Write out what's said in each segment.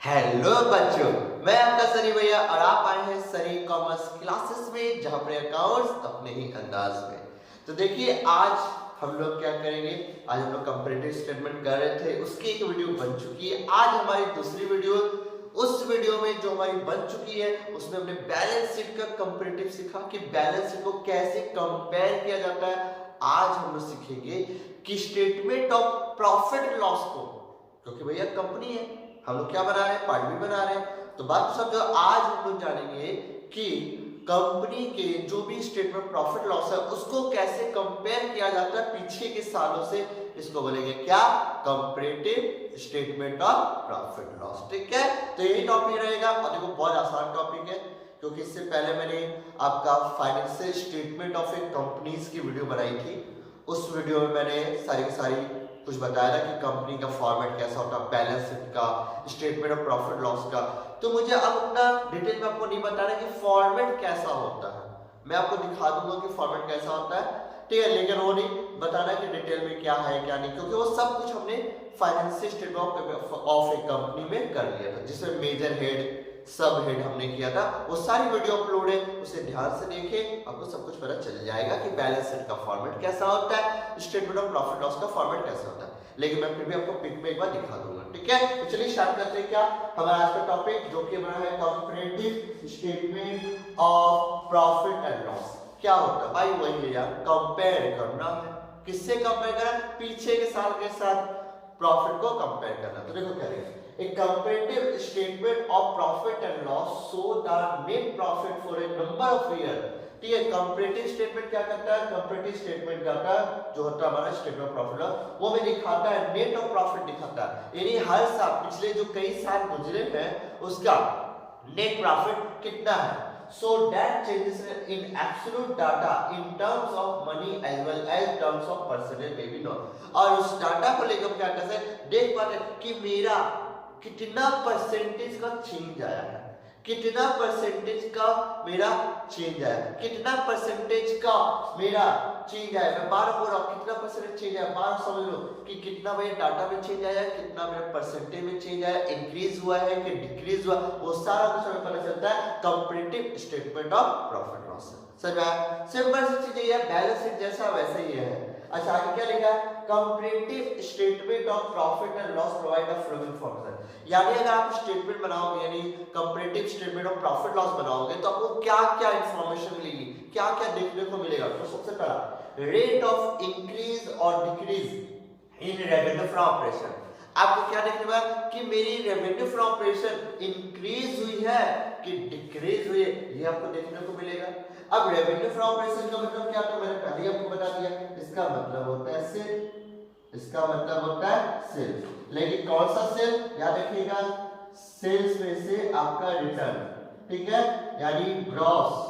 Hello बच्चों, मैं आपका सनी भैया और आप आए हैं सनी कॉमर्स क्लासेस में, जहां पर अकाउंट्स अपने ही अंदाज में। तो देखिए, आज हम लोग क्या करेंगे। आज हम लोग कंपैरेटिव स्टेटमेंट कर रहे थे, उसकी एक वीडियो बन चुकी है। आज हमारी दूसरी वीडियो, उस वीडियो में जो हमारी बन चुकी है उसमें हमने बैलेंस शीट का कंपैरेटिव सीखा कि बैलेंस शीट को कैसे कंपेयर किया जाता है। आज हम लोग सीखेंगे कि स्टेटमेंट ऑफ प्रॉफिट लॉस को, क्योंकि भैया कंपनी है, हम लोग क्या बना रहे हैं, पार्ट भी बना रहे हैं। तो बात समझो, आज हम लोग जानेंगे कि कंपनी के जो भी स्टेटमेंट प्रॉफिट लॉस है उसको कैसे कंपेयर किया जाता है पीछे के सालों से। इसको बोलेंगे क्या, comparative statement of profit loss. ठीक है, तो यही टॉपिक रहेगा। और देखो, बहुत आसान टॉपिक है, क्योंकि इससे पहले मैंने आपका financial statement of A companies की वीडियो बनाई थी। उस वीडियो में मैंने सारी कुछ बताया था कि कंपनी का फॉर्मेट कैसा होता है, बैलेंस शीट का, स्टेटमेंट ऑफ प्रॉफिट लॉस का। तो मुझे अब उतना डिटेल में आपको नहीं बताना कि फॉर्मेट कैसा होता है। मैं आपको दिखा दूंगा कि फॉर्मेट कैसा होता है, ठीक है, लेकिन वो नहीं बताना कि डिटेल में क्या है क्या नहीं, क्योंकि वो सब कुछ हमने financial statement of A company में कर लिया था, जिसमें मेजर हेड, सब हेड हमने किया था। वो सारी वीडियो अपलोड है, उसे ध्यान से देखें, आपको सब कुछ पता चल जाएगा कि बैलेंस शीट का फॉर्मेट कैसा होता है, स्टेटमेंट ऑफ प्रॉफिट लॉस का फॉर्मेट कैसा होता है। लेकिन मैं फिर भी आपको पिक में एक बार दिखा दूंगा। ठीक है, तो चलिए स्टार्ट करते हैं। क्या हमारा आज का टॉपिक जो कि बना है comparative statement of profit and loss. क्या होता है भाई, वही है यार, कंपेयर करना है। किससे कंपेयर करना, पीछे के साल के साथ प्रॉफिट को कंपेयर करना। तो देखो क्या है, a comparative statement of profit and loss show the net profit for a number of year। ठीक है, कंपैरेटिव स्टेटमेंट क्या करता है, कंपैरेटिव स्टेटमेंट करता है जो होता है हमारा स्टेटमेंट ऑफ प्रॉफिट लॉस, वो में दिखाता है नेट ऑफ प्रॉफिट दिखाता है, यानी हर साल पिछले जो कई साल गुजरे हैं उसका नेट प्रॉफिट कितना है। So that changes in absolute data in terms of money as well as terms of percentage may be known। और उस डाटा को लेकर क्या कहते हैं, देख पाते हैं कि मेरा कितना परसेंटेज का चेंज आया है, कितना परसेंटेज का मेरा चेंज आया, कितना परसेंटेज का मेरा चेंज आया। मैं बार बोल रहा हूँ कितना परसेंटेज चेंज आया, बार समझ लो कि कितना मेरे डाटा में चेंज आया, कितना मेरे परसेंटेज में चेंज आया, इंक्रीज हुआ है कि डिक्रीज हुआ, वो सारा कुछ हमें पता चलता है comparative statement of profit loss से। समझ आया, सिंपल सी चीज है, बैलेंस शीट जैसा वैसा ही है। अच्छा, आगे क्या लिखा है, comparative statement of profit and loss provide the following information. यानी अगर आप स्टेटमेंट बनाओगे, यानी comparative statement of profit loss बनाओगे, तो आपको क्या क्या इंफॉर्मेशन मिलेगी, क्या क्या देखने को मिलेगा। तो सबसे पहला, रेट ऑफ इंक्रीज और decrease in revenue from operation. आपको क्या देखने को कि मेरी रेवेन्यू फ्रॉम ऑपरेशन इंक्रीज हुई है कि डिक्रीज हुई है, ये आपको देखने को मिलेगा। अब रेवेन्यू फ्रॉम ऑपरेशन का मतलब क्या था, मैंने पहले ही आपको बता दिया, इसका मतलब होता है सेल, इसका मतलब होता है सेल। लेकिन कौन सा सेल, याद रखिएगा, सेल्स में से आपका रिटर्न, ठीक है, यानी ग्रॉस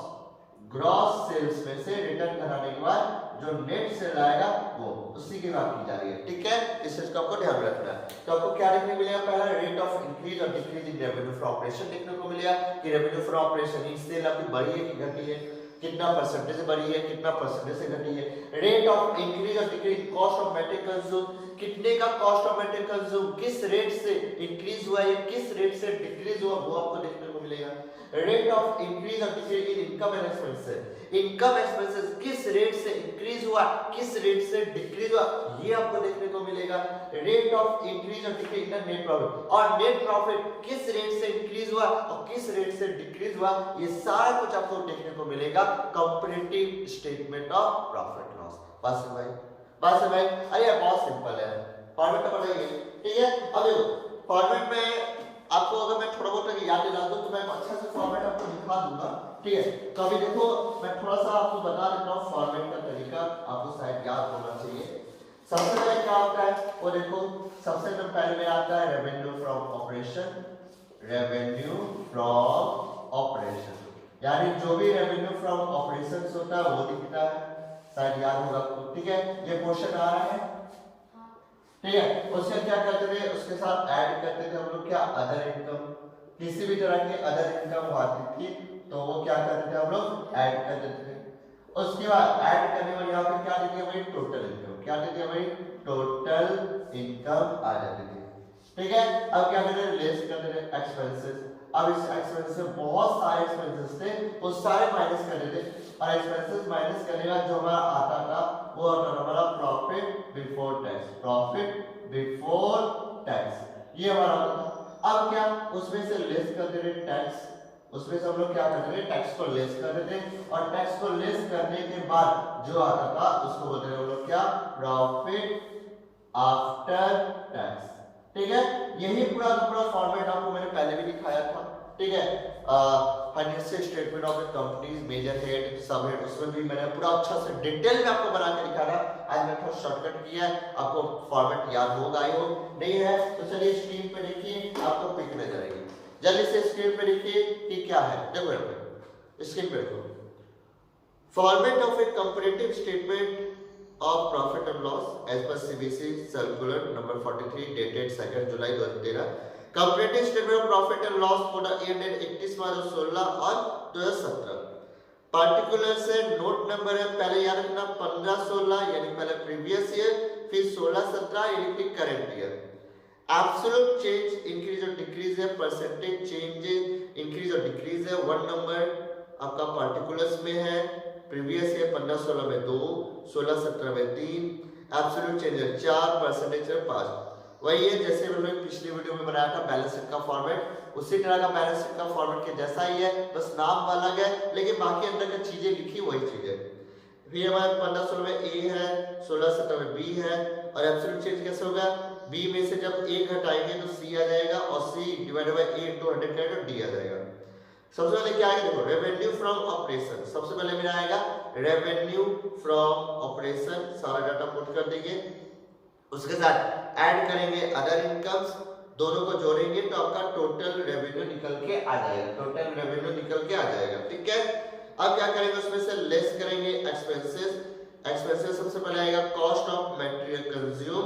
सेल्स में से रिटर्न कराने के बाद जो नेट सेल आएगा वो उसी की बात की जा रही है। ठीक है, इस चीज को आपको ध्यान रखना है। तो आपको क्या देखने को मिलेगा, पहला रेट ऑफ इंक्रीज और decrease in revenue from operation देखने को मिलेगा कि रेवेन्यू फ्रॉम ऑपरेशन सेल आपकी बढ़ी है कि घटी है, कितना परसेंटेज बढ़ी है, कितना परसेंटेज से घटी है। रेट ऑफ इंक्रीज और decrease cost of material consume, कितने का कॉस्ट ऑफ मटेरियल कंज्यूम किस रेट से इंक्रीज हुआ है, किस रेट से डिक्रीज हुआ, वो आपको देखने को मिलेगा। रेट ऑफ इंक्रीज और decrease in income and expenses, income expenses किस रेट से इंक्रीज हुआ, किस रेट से डिक्रीज हुआ, ये आपको देखने को मिलेगा। रेट ऑफ इंक्रीज और डिक्रीज इन नेट प्रॉफिट, और नेट प्रॉफिट किस रेट से इंक्रीज हुआ और किस रेट से डिक्रीज हुआ, ये सारा कुछ आपको देखने को मिलेगा comparative statement of profit loss. बस भाई, अरे बहुत सिंपल है, फॉर्मेट तो पता ही है। ठीक है, अब देखो फॉर्मेट में आपको अगर मैं थोड़ा बहुत याद दिला दूं तो मैं अच्छा से फॉर्मेट आपको दिखा दूंगा। ठीक है, तो अभी देखो मैं थोड़ा सा आपको बता देता हूं फॉर्मेट का तरीका, आपको शायद याद होना चाहिए। सबसे पहले क्या होता है, वो देखो सबसे पहले में आता है revenue from operation, revenue from operation, यानी जो भी रेवेन्यू फ्रॉम ऑपरेशन होता है वो दिखता है, शायद याद होगा आपको। ठीक है, ये क्वेश्चन आ रहा है, ठीक है, उससे क्या करते थे, उसके साथ ऐड करते थे हम लोग क्या, अदर इनकम, किसी भी तरह की अदर इनकम आती थी तो वो क्या करते थे हम लोग, ऐड कर देते थे। उसके बाद ऐड करने में यहाँ पे क्या देती है भाई, टोटल इनकम, क्या देती है भाई, टोटल इनकम आ जाती थी। ठीक है, अब क्या करते हैं, लेस कर देते हैं, एक्सपेंसेस। अब इस एक्सपेंस में बहुत सारे एक्सपेंसेस थे, वो सारे माइनस कर देते और एक्सपेंसेस माइनस करने का जो हमारा आता था वो आता था हमारा profit before tax. Profit before tax ये हमारा होता। अब क्या उसमें से लेस कर देते टैक्स, उसमें से हम लोग क्या करते थे टैक्स को लेस कर देते और टैक्स को लेस करने के बाद जो आता था उसको बोलते हैं हम लोग क्या प्रॉफिट आफ्टर टैक्स। ठीक है, यही पूरा का पूरा फॉर्मेट आपको मैंने पहले भी दिखाया था। ठीक है, financial statement of the companies, major head, sub head, उसमें भी मैंने पूरा अच्छा से डिटेल में आपको बना के दिखाया था। आज मैंने थोड़ा शॉर्टकट किया है, आपको फॉर्मेट याद होगा ही हो, नहीं है तो चलिए स्क्रीन पे देखिए, आपको पिक नजर आएगी। जल्दी से स्क्रीन पे देखिए कि क्या है, देखो स्क्रीन पे देखो। Format of A comparative statement of profit and loss as per CBC circular number 43 dated 2nd July 2013 comparative statement of profit and loss for the year ended 31 March 2016 और 2017 पार्टिकुलर से नोट नंबर है पहले याद रखना 15-16 यानी पहले previous year, फिर 16-17 यानी कि current year. Absolute change increase और डिक्रीज है, परसेंटेज चेंज इंक्रीज और डिक्रीज है। 1 नंबर आपका पार्टिकुलर्स में है, प्रीवियस ईयर 15-16 में 2, 16-17 में 3, एब्सोल्यूट चेंज है 4, परसेंटेज है 5। वही है जैसे हम लोग पिछली वीडियो में बनाया था बैलेंस शीट का फॉर्मेट, उसी तरह का बैलेंस शीट का फॉर्मेट के जैसा ही है, बस नाम अलग है लेकिन बाकी अंदर की चीजें लिखी वही चीज है। फिर हमारे 15-16 में ए है, 16-17 में बी है और एब्सोल्यूट चेंज कैसे होगा, बी में से जब ए घटाएंगे तो सी आ जाएगा और C divided by A into 100 करेंगे तो डी आ जाएगा। सबसे पहले क्या आएगा देखो रेवेन्यू फ्रॉम ऑपरेशन, सबसे पहले मेरा आएगा रेवेन्यू फ्रॉम ऑपरेशन, सारा डाटा पुट कर देंगे, उसके साथ ऐड करेंगे अदर इनकम्स, दोनों को जोड़ेंगे तो आपका टोटल रेवेन्यू निकल के आ जाएगा, टोटल रेवेन्यू निकल के आ जाएगा। ठीक है, अब क्या करेंगे उसमें से लेस करेंगे एक्सपेंसेस। एक्सपेंसेस सबसे पहले आएगा कॉस्ट ऑफ मटेरियल कंज्यूम,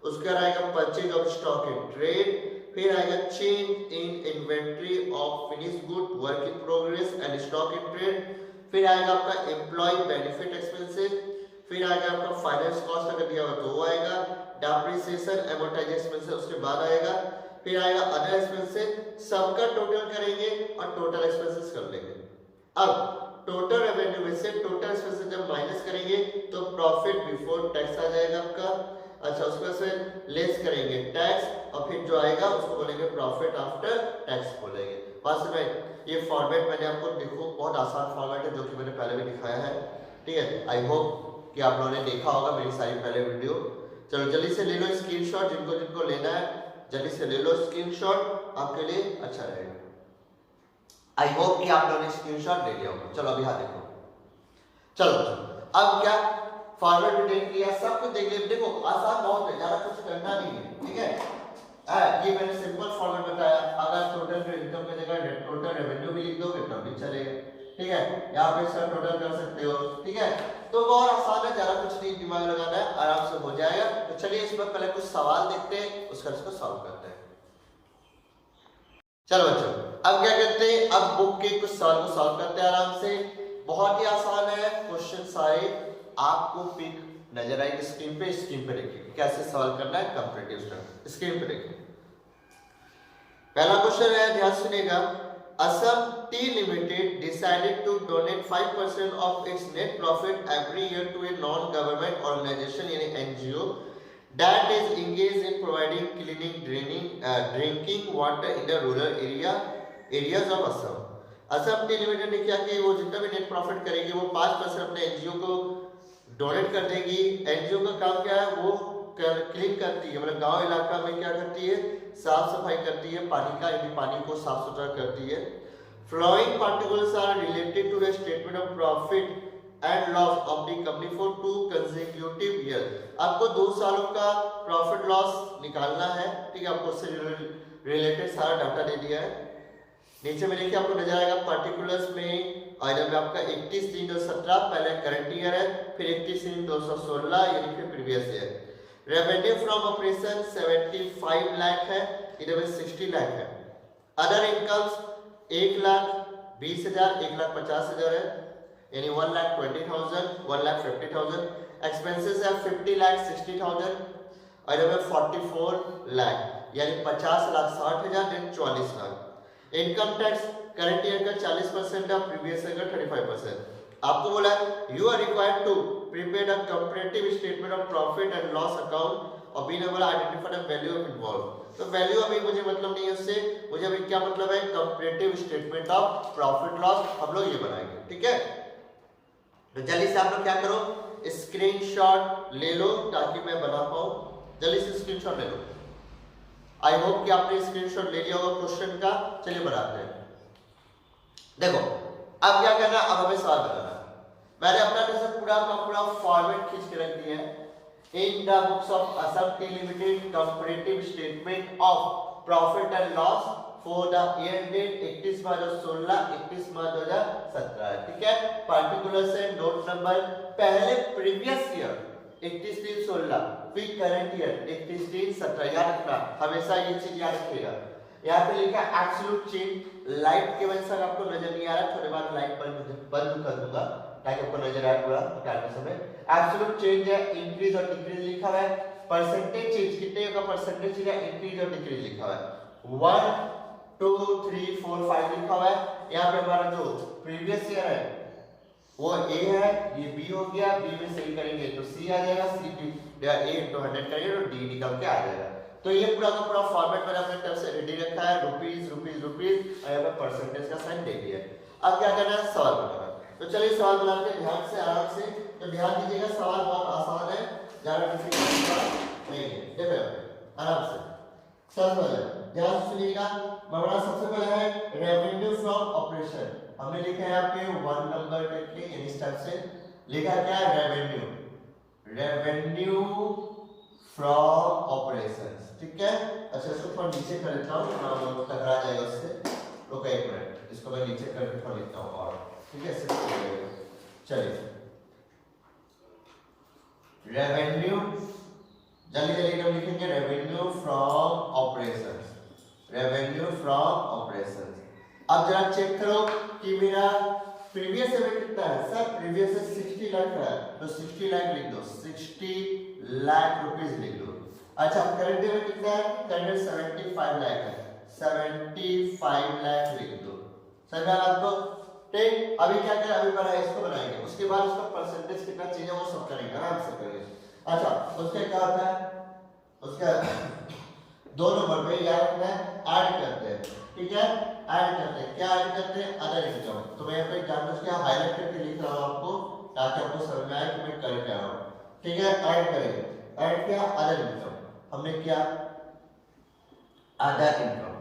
उसके बाद आएगा purchase of stock in trade, फिर आएगा change in inventory of finish good, work in progress and stock in trade, फिर आएगा आपका एम्प्लॉय बेनिफिट एक्सपेंसेस, फिर आएगा आपका फाइनेंस कॉस्ट अगर दिया हुआ तो वो आएगा, डेप्रिसिएशन एमोर्टाइजेशन एक्सपेंसेस उसके बाद आएगा, फिर आएगा अदर एक्सपेंसेस, सबका टोटल करेंगे और टोटल एक्सपेंसेस कर लेंगे। अब टोटल रेवेन्यू में से टोटल एक्सपेंसेस जब माइनस करेंगे तो प्रॉफिट बिफोर टैक्स आ जाएगा आपका। अच्छा, उसमें से लेस करेंगे टैक्स और फिर जो आएगा उसको बोलेंगे प्रॉफिट आफ्टर टैक्स बोलेंगे। बस में ये फॉर्मेट मैंने आपको देखो बहुत आसान फॉर्मेट है जो कि मैंने पहले भी दिखाया है। ठीक है, आई होप कि आप लोगों ने देखा होगा मेरी सारी पहले वीडियो। चलो जल्दी से ले लो स्क्रीनशॉट, जिनको जिनको लेना है जल्दी से ले लो स्क्रीनशॉट, आपके लिए अच्छा रहेगा। आई होप कि आप लोगों ने स्क्रीनशॉट ले लिया होगा। चलो अभी यहाँ देखो, चलो अब क्या फॉर्मेट डिटेल किया, सब कुछ देख लिया। देखो आसान बहुत है, ज्यादा कुछ करना नहीं है। ठीक है, ये मैंने सिंपल फॉर्मेट बताया। अगर टोटल इनकम की जगह टोटल रेवेन्यू भी लिख दोगे तब भी चलेगा। ठीक है, यहाँ पे इसका टोटल कर सकते हो। ठीक है, तो बहुत आसान है, ज्यादा कुछ नहीं दिमाग लगाना है, आराम से हो जाएगा। तो चलिए इस पर पहले कुछ सवाल देखते हैं, उसका इसको सॉल्व करते हैं। चलो बच्चों अब क्या करते हैं, अब बुक के कुछ सवाल को सॉल्व करते हैं आराम से। बहुत ही आसान है, क्वेश्चन सारे आपको पिक नजर आएगी स्क्रीन पे देखिए कैसे सॉल्व करना है कंपैरेटिव स्टेटमेंट। स्क्रीन पे देखिए पहला क्वेश्चन है, ध्यान सुनिएगा। Assam tea limited decided to donate 5% of its net profit every year to a non government organization यानी NGO that is engaged in providing cleaning, drinking water in the rural areas of Assam. Assam tea limited ने क्या कि वो जितना भी net profit करेगी वो 5% अपने एनजीओ को डोनेट कर देगी। एनजीओ का काम क्या है, वो क्लीन करती है, मतलब गांव इलाका में क्या करती है, साफ सफाई करती है, पानी का यानी पानी को साफ सुथरा करती है। Following particulars are related to the statement of profit and loss of the company for 2 consecutive year. आपको 2 सालों का प्रॉफिट लॉस निकालना है। ठीक है, आपको उससे रिलेटेड सारा डाटा दे दिया है। नीचे में देखिए आपको नजर आएगा पार्टिकुलर्स में आइटम में आपका 31/3/2017 पहले करंट ईयर है, फिर 31/3/2016 यानी फिर previous year. Revenue from operation 75 lakh है, इधर में 60 लाख है। अदर इनकम्स 1,20,000 1,50,000 है यानी 1,20,000 1,50,000। एक्सपेंसेस है 50 लाख 60,000 और इधर में 44 लाख यानी 50 lakh 60,000 then 44 lakh. Income tax current year का 40% है, प्रीवियस ईयर का 35%। आपको बोला you are required to prepare a comparative statement of profit and loss account और b number identify the value of involve. तो वैल्यू अभी मुझे मतलब नहीं है उससे, मुझे अभी क्या मतलब है, comparative statement of profit loss हम लोग ये बनाएंगे, ठीक है। तो जल्दी से आप लोग क्या करो, स्क्रीनशॉट ले लो ताकि मैं बना पाऊं। जल्दी से स्क्रीनशॉट ले लो। आई होप कि आपने स्क्रीनशॉट ले लिया होगा क्वेश्चन का। चलिए बनाते हैं। देखो अब क्या करना, अब हमें सवाल बनाना। मैंने अपना जैसे पूरा का पूरा फॉर्मेट खींच के रख दिया है। In the books of Assam tea limited comparative statement of profit and loss for the year date 31 March 2016 31 March 2017, ठीक है। पर्टिकुलर से नोट नंबर पहले प्रीवियस ईयर 31/3/16 फिर करंट ईयर 31/3/17। याद रखना, हमेशा ये चीज याद रखिएगा। यहाँ पे लिखा है एब्सोल्यूट चेंज। लाइट की वजह से आपको नजर नहीं आ रहा, थोड़ी बार लाइट बंद कर दूंगा ताकि आपको नजर आए पूरा हटाने समय। एब्सोल्यूट चेंज है, इंक्रीज और डिक्रीज लिखा हुआ है। परसेंटेज चेंज कितने का परसेंटेज है, इंक्रीज और डिक्रीज लिखा हुआ है। 1 2 3 4 5 लिखा हुआ है। यहाँ पे हमारा जो प्रीवियस ईयर है वो A है, ये B हो गया, B में सही करेंगे तो C आ जाएगा, C A into 100 करेंगे तो D निकल के आ जाएगा। तो ये पूरा का पूरा फॉर्मेट मैंने अपने तरफ से रेडी रखा है, रुपीस रुपीस रुपीस और यहाँ पे परसेंटेज का साइन दे दिया है। अब क्या करना है, सवाल बनाना। तो चलिए सवाल बनाते हैं ध्यान से आराम से। तो ध्यान दीजिएगा, सवाल बहुत आसान है, ज्यादा डिफिकल्ट नहीं है। देखो आराम से सवाल है, ध्यान से सुनिएगा। हमारा सबसे पहला है रेवेन्यू फ्रॉम ऑपरेशन। हमने लिखा है यहाँ पे 1 नंबर करके इस टाइप से लिखा क्या है, रेवेन्यू फ्रॉम ऑपरेशंस, ठीक है। अच्छा इसको थोड़ा नीचे कर लेता हूँ, ना टकरा जाएगा उससे। रुको एक मिनट, इसको मैं नीचे करके थोड़ा लिखता हूँ और, ठीक है। चलिए रेवेन्यू जल्दी जल्दी हम लिखेंगे, revenue from operations, revenue from operations. अब जरा चेक करो कि मेरा प्रीवियस ईयर कितना है। सर प्रीवियस ईयर 60 लाख है, तो 60 लाख लिख दो, 60 लाख रुपीस लिख दो। अच्छा करंट ईयर कितना है, करंट 75 लाख है, 75 लाख लिख दो। समझा आपको, ठीक। अभी क्या करें, अभी बनाए इसको बनाएंगे, उसके बाद उसका परसेंटेज कितना चाहिए वो सब करेंगे, आराम से करेंगे। अच्छा उसके क्या होता है, उसका 2 नंबर पे याद रखना है, ऐड करते हैं, ठीक है। ऐड करते हैं, क्या ऐड करते हैं, अदर इनकम। तो मैं यहाँ पे जानबूझ के हाईलाइट करके लिख रहा हूँ आपको, ताकि आपको समझ में आए कि मैं कर क्या रहा हूँ, ठीक है। ऐड करेंगे, ऐड किया अदर इनकम, हमने किया अदर इनकम।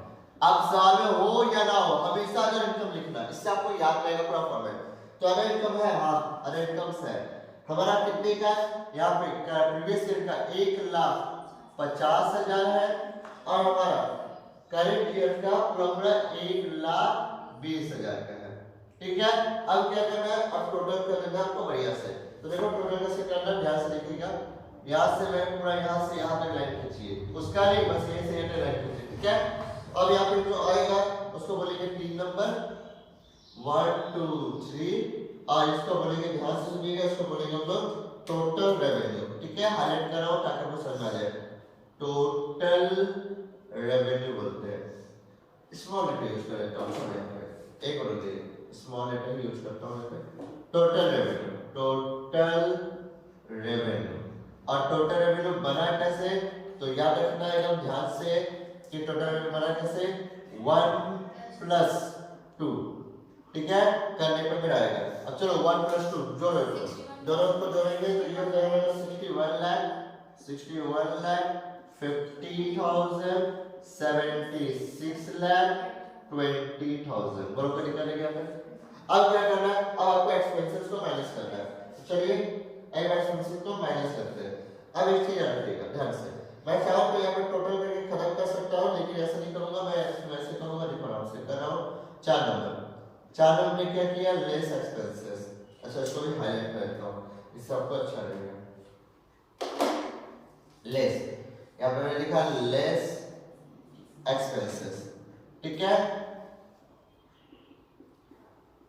अब सवाल में हो या ना हो, हमेशा अदर इनकम लिखना, इससे आपको याद रहेगा पूरा फॉर्मेट। तो अदर इनकम है, हाँ अदर इनकम है हमारा कितने का, यहाँ पे प्रीवियस ईयर का 1,50,000 है और हमारा करंट ईयर का पूरा 1,20,000 का है, ठीक है। अब क्या करना है, अब टोटल कर देना है आपको बढ़िया से। तो देखो टोटल कैसे करना, ध्यान से देखिएगा। यहाँ से मैं पूरा यहाँ से यहाँ तक लाइन खींचिए, उसका नहीं बस यहीं से यहाँ तक लाइन खींचिए, ठीक है। अब यहाँ पे जो आएगा उसको बोलेंगे 3 नंबर 1 2 3 और इसको बोलेंगे, ध्यान से सुनिएगा, इसको बोलेंगे हम लोग टोटल रेवेन्यू, ठीक है। हाईलाइट कर रहा हूँ ताकि आपको समझ आ जाए। टोटल रेवेन्यू बोलते हैं, स्मॉल लेटर यूज कर लेता हूँ यहाँ पे, एक और दे स्मॉल लेटर यूज करता हूँ यहाँ पे। Total revenue, total revenue. और टोटल रेवेन्यू बना कैसे, तो याद रखना एकदम ध्यान से कि टोटल रेवेन्यू बना कैसे, 1 + 2, ठीक है। करने पर मेरा आएगा। अब चलो 1 + 2 जोड़ो, दोनों को जोड़ेंगे तो ये हो जाएगा 61 लाख 50,000 76 लाख 20,000। बराबर निकालेंगे अपन। अब क्या करना है, अब आपको एक्सपेंसेस को माइनस करना है। तो चलिए एक्सपेंसेस को माइनस करते हैं। अब एक चीज याद रखिएगा ध्यान से, मैं चाहूँ तो यहाँ पर टोटल करके खत्म कर सकता हूँ, लेकिन ऐसा नहीं करूंगा, मैं ऐसे करूंगा, देखो आराम से कर रहा हूँ। 4 नंबर ने क्या किया, लेस एक्सपेंसेस। अच्छा इसको भी हाईलाइट करता हूँ, इससे आपको अच्छा लगेगा। लेस, यहाँ पे मैंने लिखा लेस एक्सपेंसेस, ठीक है।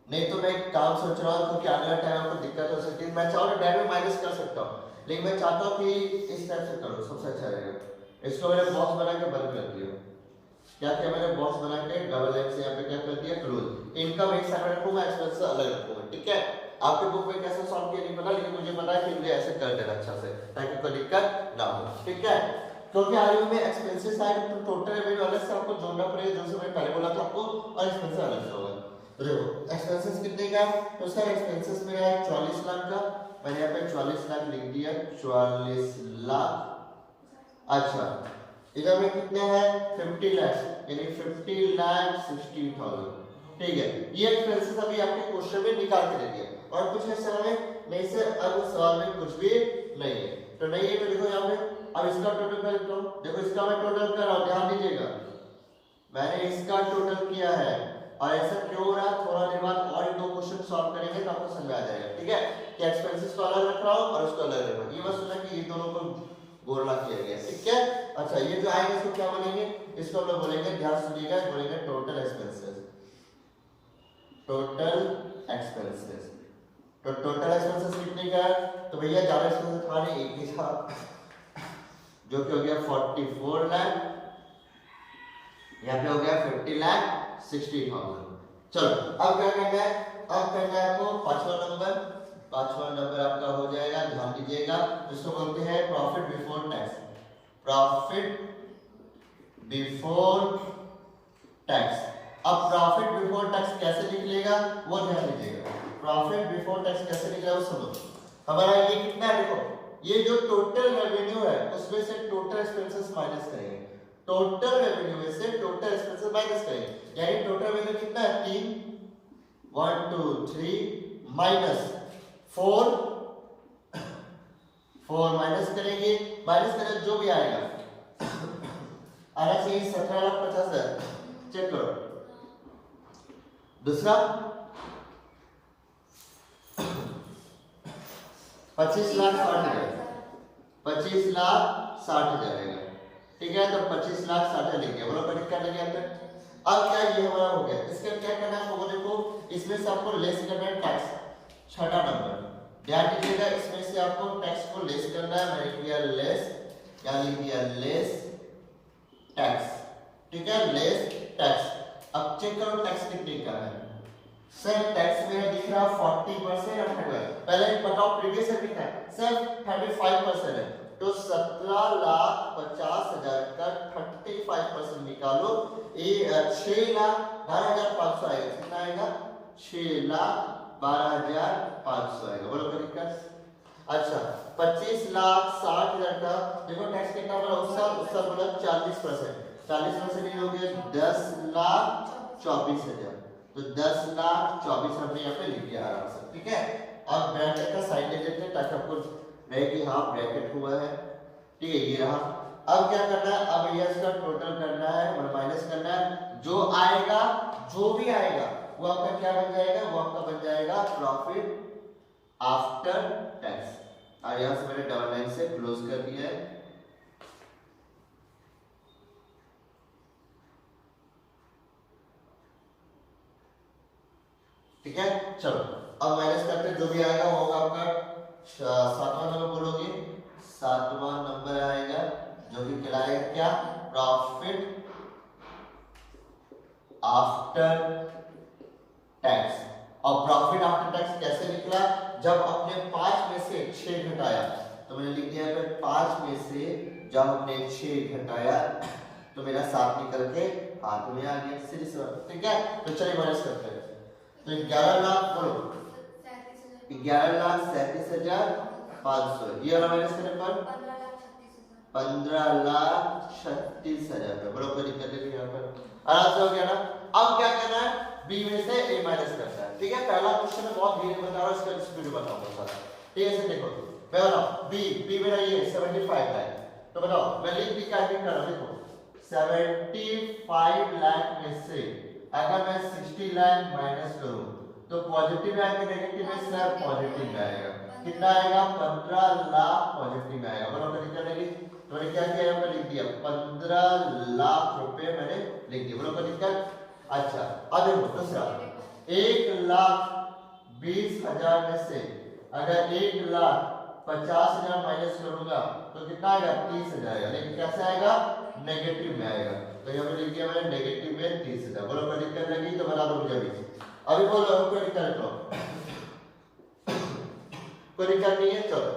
नहीं तो मैं एक काम सोच रहा हूँ क्योंकि अगला टाइम आपको दिक्कत हो सकती है। मैं चाहूँ तो डायरेक्ट माइनस कर सकता हूँ, लेकिन मैं चाहता हूँ कि इस टाइप से करूँ, सबसे अच्छा रहेगा। इसको मैंने बॉक्स बना के बंद कर दिया। क्या किया मैंने, बॉक्स बना के डबल लाइन से यहाँ पे क्या कर दिया, क्लोज। इनकम एक साइड रखूंगा, एक्सपेंस अलग रखूंगा, ठीक है। आपके बुक में कैसे सॉल्व किया नहीं पता, लेकिन मुझे पता है कि मुझे ऐसे कर देना अच्छा से, ताकि कोई दिक्कत ना हो, ठीक है। क्योंकि आगे में एक्सपेंसेस साइड तो टोटल रेवेन्यू अलग से आपको जोड़ना पड़ेगा, जैसे मैंने पहले बोला था आपको, और एक्सपेंसेस अलग से होगा। तो देखो एक्सपेंसेस कितने का, तो सर एक्सपेंसेस मेरा है 40 लाख का, मैंने यहाँ पे 40 लाख लिख दिया, 40 लाख। अच्छा इधर में कितने हैं, 50 लाख, यानी 50,60,000, ठीक है। ये एक्सपेंसेस अभी आपके क्वेश्चन में निकाल के दे दिया, और कुछ है सवाल में नहीं सर, अब सवाल में कुछ भी नहीं है, तो नहीं है तो देखो यहाँ पे, अब इसका टोटल कर लेता हूँ। देखो इसका मैं टोटल कर रहा हूँ, ध्यान दीजिएगा, मैंने इसका टोटल किया है, और ऐसा क्यों हो रहा है, थोड़ा देर बाद और दो क्वेश्चन सॉल्व करेंगे तो आपको समझ आ जाएगा, ठीक है, कि एक्सपेंसेस को अलग रख रहा हूँ और उसको अलग रख रहा हूँ। ये बस सुना कि ये दोनों को बोलना किया गया, ठीक है। अच्छा ये जो आएगा इसको क्या बोलेंगे, इसको हम लोग बोलेंगे, ध्यान सुनिएगा, बोलेंगे टोटल एक्सपेंसेस, टोटल एक्सपेंसेस। तो टोटल एक्सपेंसेस कितने का है, तो भैया ज्यादा एक्सपेंसेस था नहीं, एक ही था, जो कि हो गया 44 लाख, यहाँ पे हो गया 50,60,000। चलो अब क्या करना है, अब करना है आपको पांचवा नंबर, पांचवा नंबर आपका हो जाएगा, ध्यान दीजिएगा, जिसको बोलते हैं profit before tax, profit before tax. अब प्रॉफिट बिफोर टैक्स कैसे निकलेगा वो ध्यान दीजिएगा, प्रॉफिट बिफोर टैक्स कैसे निकलेगा वो समझो। हमारा ये कितना है, देखो ये जो टोटल रेवेन्यू है उसमें से टोटल एक्सपेंसेस माइनस करेंगे, टोटल रेवेन्यू में से टोटल एक्सपेंसेस माइनस करेंगे, यानी टोटल रेवेन्यू कितना है 3, 1 2 3 माइनस 4 माइनस करेंगे, माइनस करें जो भी आएगा आना चाहिए 17,50,000, चेक करो। दूसरा 25,60,000, 25,60,000 आएगा, ठीक है। तो 25,60,000 लिख दिया, बोलो कट कर लेंगे यहाँ पे। अब क्या ये हमारा हो गया, इसका क्या करना है आपको, देखो इसमें से आपको लेस करना है टैक्स, छठा नंबर, ध्यान दीजिएगा, इसमें से आपको टैक्स को लेस करना है, मैंने किया लेस, क्या लिख दिया लेस टैक्स, ठीक है, लेस टैक्स। अब चेक करो टैक्स कितने का है, सर टैक्स में दिख रहा 40% और 30%, पहले बताओ प्रीवियस ईयर कितना है, सर 35% है, तो 17,50,000 का 35% निकालो, ये 6,12,500 आएगा, कितना आएगा 6,12,500 आएगा, बोलो क्या। अच्छा 25,60,000 का देखो टैक्स कितना बोला उस साल बोला 40%, 40% ये हो गया 10,24,000, तो 10,24,000 हमने यहाँ पे लिख दिया आराम से, ठीक है। अब ब्रैकेट का साइन ले लेते हैं ताकि आपको रहे कि हाँ ब्रैकेट हुआ है, ठीक है, ये रहा। अब क्या करना है, अब ये इसका टोटल करना है और माइनस करना है, जो आएगा जो भी आएगा वो आपका क्या बन जाएगा, वो आपका बन जाएगा प्रॉफिट आफ्टर टैक्स, और यहां से मैंने डबल लाइन से क्लोज कर दिया है, ठीक है। चलो अब माइनस करते जो भी आएगा वो होगा आपका 7वां नंबर, बोलोगे 7वां नंबर आएगा, जो कि कहलाएगा क्या, प्रॉफिट आफ्टर टैक्स। और प्रॉफिट आफ्टर टैक्स कैसे निकला, जब आपने 5 में से 6 घटाया, तो मैंने लिख दिया है 5 में से जब हमने 6 घटाया तो मेरा 7 निकल के हाथ में आ गया, सीधी सी बात, ठीक है। तो चलिए माइनस करते हैं, तो 11 लाख बोलो 11,37,500, ये वाला माइनस करने पर 15,36,000, बोलो कोई दिक्कत नहीं यहाँ पर, आराम से हो गया ना। अब क्या करना है, बी में से ए माइनस करना है, ठीक है। पहला क्वेश्चन है बहुत धीरे बता रहा हूं, इसका स्पीड बताऊंगा सारा, ठीक है। ऐसे देखो मैं बताऊं बी मेरा ये 75 लाख, तो बताओ मैं लिख दी क्या कर रहा हूं, देखो 75 लाख में से अगर मैं 60 लाख माइनस करूं तो पॉजिटिव आएगा नेगेटिव में, सर पॉजिटिव आएगा, कितना आएगा 15 लाख पॉजिटिव आएगा, बोलो मैंने क्या लिखी, तो मैंने क्या किया यहाँ पे लिख दिया 15 लाख रुपए मैंने लिख दिया, बोलो कोई दिक्कत। अच्छा अब देखो दूसरा 1,20,000 में से अगर 1,20,000 50,000 माइनस करूंगा तो कितना आएगा 30,000 आएगा, लेकिन कैसे आएगा नेगेटिव में आएगा। तो यहाँ पे लिख दिया मैंने नेगेटिव में 30,000। बोलो कोई दिक्कत लगी तो बता दो मुझे अभी बोलो कोई दिक्कत तो कोई दिक्कत नहीं है। चलो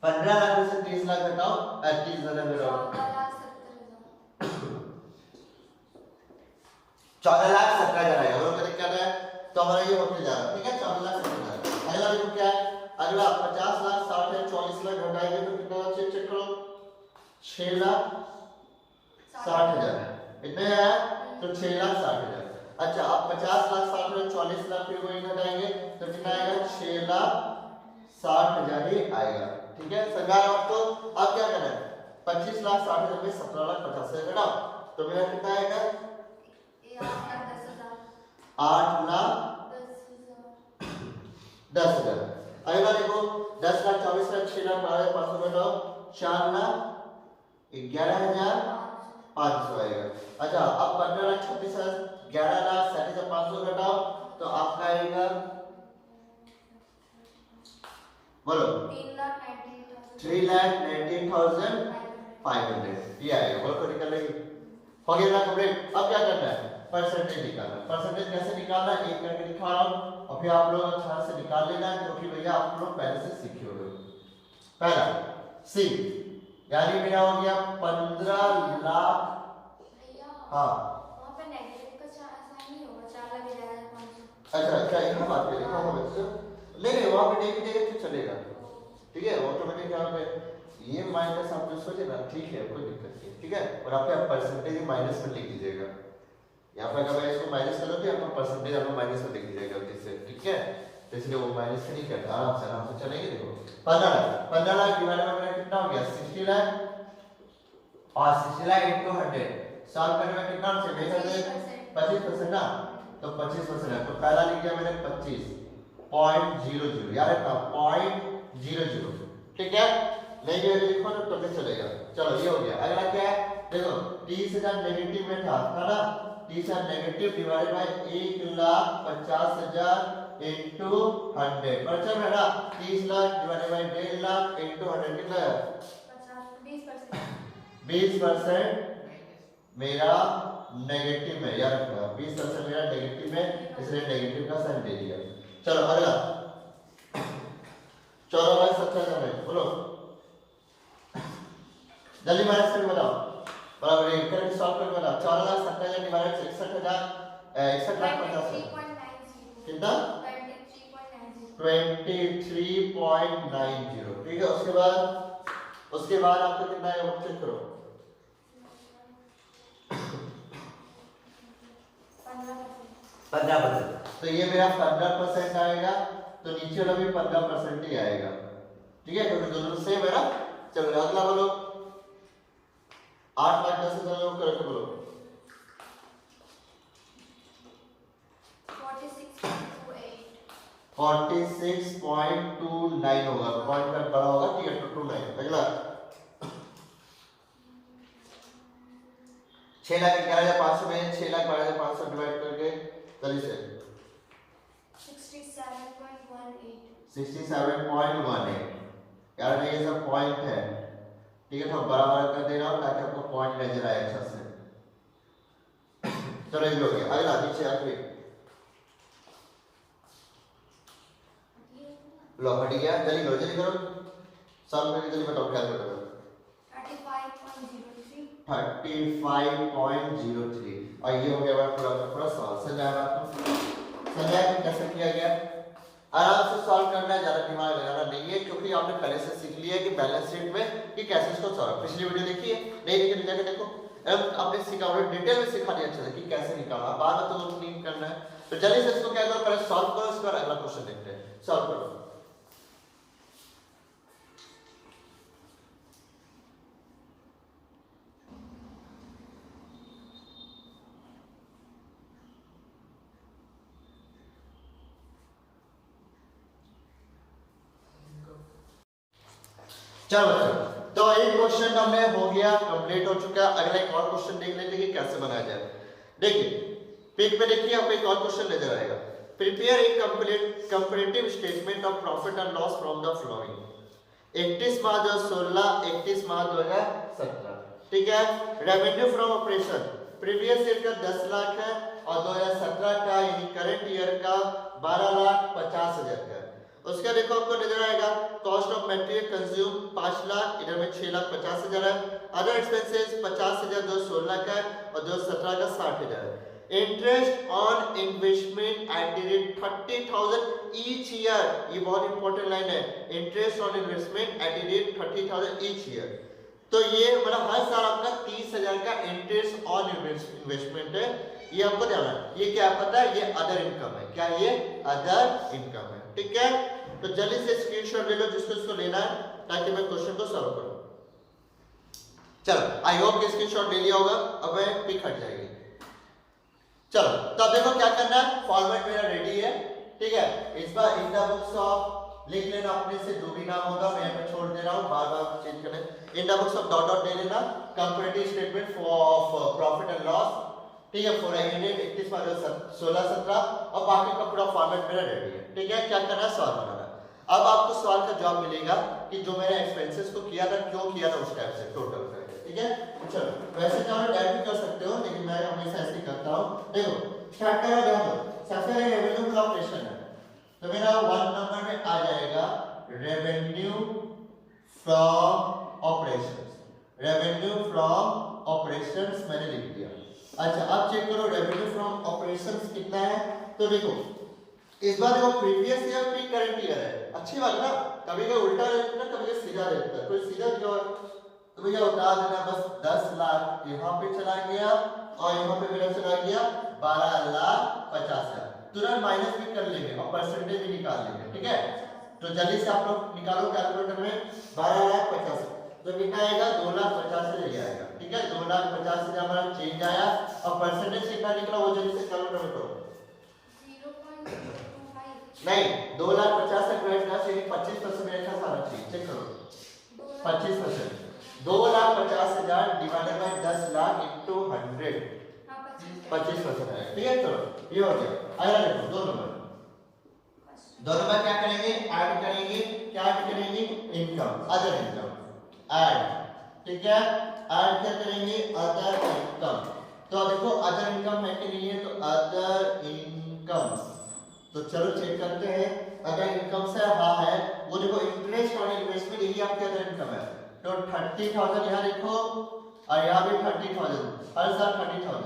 15 लाख में से 30 लाख घटाओ 30,000 घटाओ 14,70,000 आएगा। बोलो कोई दिक्कत है तो हमारा ये होते जा रहा है, ठीक है 14,70,000। अगला देखो क्या है, अगला 50 लाख 60 है 40 लाख घटाएंगे तो कितना चेक करो 6,60,000 है, इतने है तो 6,60,000। अच्छा अब 50 लाख 60 में 40 लाख फिर वही घटाएंगे तो कितना आएगा 6,60,000 ही आएगा, ठीक है सरकार। आपको अब क्या करना है 25 लाख 60,000 में 17 लाख 50,000 घटाओ तो मेरा कितना आएगा 8 लाख 10,000। अगला देखो 10 लाख 24 लाख 6 लाख 12,500 घटाओ 4 लाख 11,500 आएगा। अच्छा अब 15 लाख 36,000 11 लाख 37,500 घटाओ तो आपका आएगा बोलो 3,98,500 ये आएगा। बोलो को निकल रही हो गया ना कंप्लीट। अब क्या करना है परसेंटेज निकालना। परसेंटेज कैसे निकालना है एक करके दिखा रहा हूं और फिर आप लोग अच्छा से निकाल लेना क्योंकि भैया आप लोग पहले से सीखे हो। पहला सी यानी मेरा हो गया 15 लाख। हाँ वहां पे नेगेटिव का साइन नहीं होगा 4 लाख 11,500। अच्छा क्या एक बात पे लिखा होगा बच्चों नहीं वहां पे देख तो चलेगा, ठीक है ऑटोमेटिक यहाँ पे ये माइनस आप लोग सोचे ना, ठीक है कोई दिक्कत नहीं, ठीक है। और आप परसेंटेज माइनस में लिख दीजिएगा, यहाँ पे अगर इसको माइनस करोगे आपका परसेंटेज आपको माइनस में लिख दीजिएगा जिससे, ठीक है। तो इसलिए वो माइनस नहीं करता, आराम से चलेंगे। देखो 15 लाख डिवाइडेड बाय मेरा कितना हो गया 60 लाख और 60 लाख इनटू 100 सॉल्व करने में कितना से बेहतर 25% ना तो 25% है तो पहला लिख दिया मैंने 25.00 यार इतना 0.00, ठीक है। नहीं ये लिखो तो फिर चलेगा। चलो ये हो गया। अगला क्या है देखो 30,000 नेगेटिव में था ना 30,000 negative divided by 1,50,000 into 100 percent है ना 30 lakh divided by 1.5 lakh into 100 कितना है 20% मेरा नेगेटिव में याद रखना 20% मेरा नेगेटिव में इसलिए नेगेटिव का साइन दे दिया। चलो अगला 14,70,000 है बोलो जल्दी माइनस करके बताओ बराबर एक करके सॉल्व करके बताओ 14,70,000 डिवाइडेड 61,000 61,50,000 कितना 23.90, ठीक है। उसके बाद आपको कितना है वो चेक करो 15%। तो ये मेरा 15% आएगा तो नीचे वाला भी 15% ही आएगा, ठीक है क्योंकि दोनों सेम है ना। चलो अगला बोलो 8,10,000 करके बोलो 46.29 होगा पॉइंट का बड़ा होगा, ठीक है 229। अगला 6,11,500 में 6,12,500 डिवाइड करके जल्दी से 67.18 यार ये सब पॉइंट है, ठीक है। तो बराबर कर दे रहा हूं ताकि आपको पॉइंट नजर आए अच्छा से। चलो ये हो गया। अगला नीचे आखिरी लो हट गया। जल्दी करो सॉल्व करके जल्दी बताओ क्या करोगे 35.03 और ये हो गया पूरा सवाल। समझ आया आपको? समझ आया कैसे किया गया? आराम से सॉल्व करना है, ज्यादा दिमाग लगाना नहीं है क्योंकि आपने पहले से सीख लिया है कि बैलेंस शीट में कि कैसे इसको सॉल्व। पिछली वीडियो देखिए, नहीं देखिए तो जाके देखो, आपने सीखा और डिटेल में सिखा दिया अच्छे से कि कैसे निकालना। बाद में तो नहीं करना है तो जल्दी से इसको क्या करो पहले सॉल्व करो, उसके बाद अगला क्वेश्चन देखते हैं। सॉल्व करो चलो तो एक क्वेश्चन हमने हो गया कंप्लीट हो चुका। अगला एक और क्वेश्चन देख लेते हैं कि कैसे बनाया जाए। देखिए पिक पे देखिए आपको एक और क्वेश्चन नजर आएगा। Prepare a comparative statement of profit and loss from the flowing. 31 March 2016, 31 March 2017, ठीक है। Revenue from operation previous year का 10 लाख है और 2017 का यानी करंट ईयर का 12,50,000 का। उसका देखो आपको नजर आएगा cost of material consume 5 lakh, इधर में 6,50,000 है। अदर एक्सपेंसेस 50,000 2016 का और 2017 का 60,000 है। Interest on investment at the rate 30,000 each year, ये बहुत इंपॉर्टेंट लाइन है। Interest on investment at the rate 30,000 each year. तो ये मतलब हर साल आपका 30,000 का इंटरेस्ट ऑन इन्वेस्टमेंट है, ये आपको ध्यान है। ये क्या पता है, ये अदर इनकम है। क्या ये अदर इनकम है, ठीक है। तो जल्दी से स्क्रीनशॉट ले लो जिसको इसको लेना है ताकि मैं क्वेश्चन को सॉल्व करूं। चलो आई होप कि स्क्रीनशॉट ले लिया होगा। अब मैं पिक हट जाएगी। चलो तो अब देखो क्या करना है, फॉर्मेट मेरा रेडी है, ठीक है। इस बार इन द बुक्स ऑफ लिख लेना अपने से, जो भी नाम होगा मैं यहाँ पे छोड़ दे रहा हूँ, बार बार चेंज करना। In the books of dot dot दे देना comparative statement of profit and loss, ठीक है, फॉर यूनिट 31 मार्च 16-17 और बाकी का पूरा फॉर्मेट मेरा रेडी है, ठीक है। क्या करना है, सवाल बनाना। अब आपको सवाल का जवाब मिलेगा कि जो मैंने एक्सपेंसेस को किया था क्यों किया था उस टाइप से टोटल करके, ठीक है। चलो वैसे चाहो डायरेक्ट भी कर सकते हो लेकिन मैं हमेशा ऐसे ही करता हूं। देखो स्टार्ट करो, ध्यान दो। सबसे पहले रेवेन्यू फ्रॉम ऑपरेशन है तो मेरा 1 नंबर में आ जाएगा revenue from operations. Revenue from operations मैंने लिख दिया। अच्छा अब चेक करो रेवेन्यू फ्रॉम ऑपरेशंस कितना है। तो देखो इस बार देखो previous year pre current year है, अच्छी बात ना। कभी कभी उल्टा रहता है, कभी सीधा रहता है। कोई सीधा जो है तो भैया उतार देना बस 10 लाख यहाँ पे चला गया और यहाँ पे मेरा चला गया 12,50,000। तुरंत माइनस भी कर लेंगे और परसेंटेज भी निकाल लेंगे, ठीक है। तो जल्दी से आप लोग निकालो कैलकुलेटर में 12,50,000 तो कितना आएगा 2,50,000 आएगा, ठीक है। 2,50,000 हमारा चेंज आया और परसेंटेज कितना निकला वो जल्दी से कैलकुलेटर में करो। 0.05 नहीं 2,50,000 ग्रेड का से 25% मेरे ख्याल से आना चाहिए, चेक करो 25%। 2,50,000 डिवाइडेड बाय 10 लाख इनटू 100 25% है, ठीक है। चलो ये हो गया। अगला देखो 2 नंबर क्या करेंगे, ऐड करेंगे। क्या ऐड करेंगे, इनकम, अदर इनकम ऐड, ठीक है। ऐड क्या करेंगे, अदर इनकम। तो देखो अदर इनकम है कि नहीं है, तो अदर इनकम तो चलो चेक करते हैं। अदर इनकम से हाँ है, वो देखो इंटरेस्ट ऑन इन्वेस्टमेंट यही आपके अदर इनकम है। तो 30,000 यहाँ देखो और यहाँ भी 30,000, हर साल 30,000।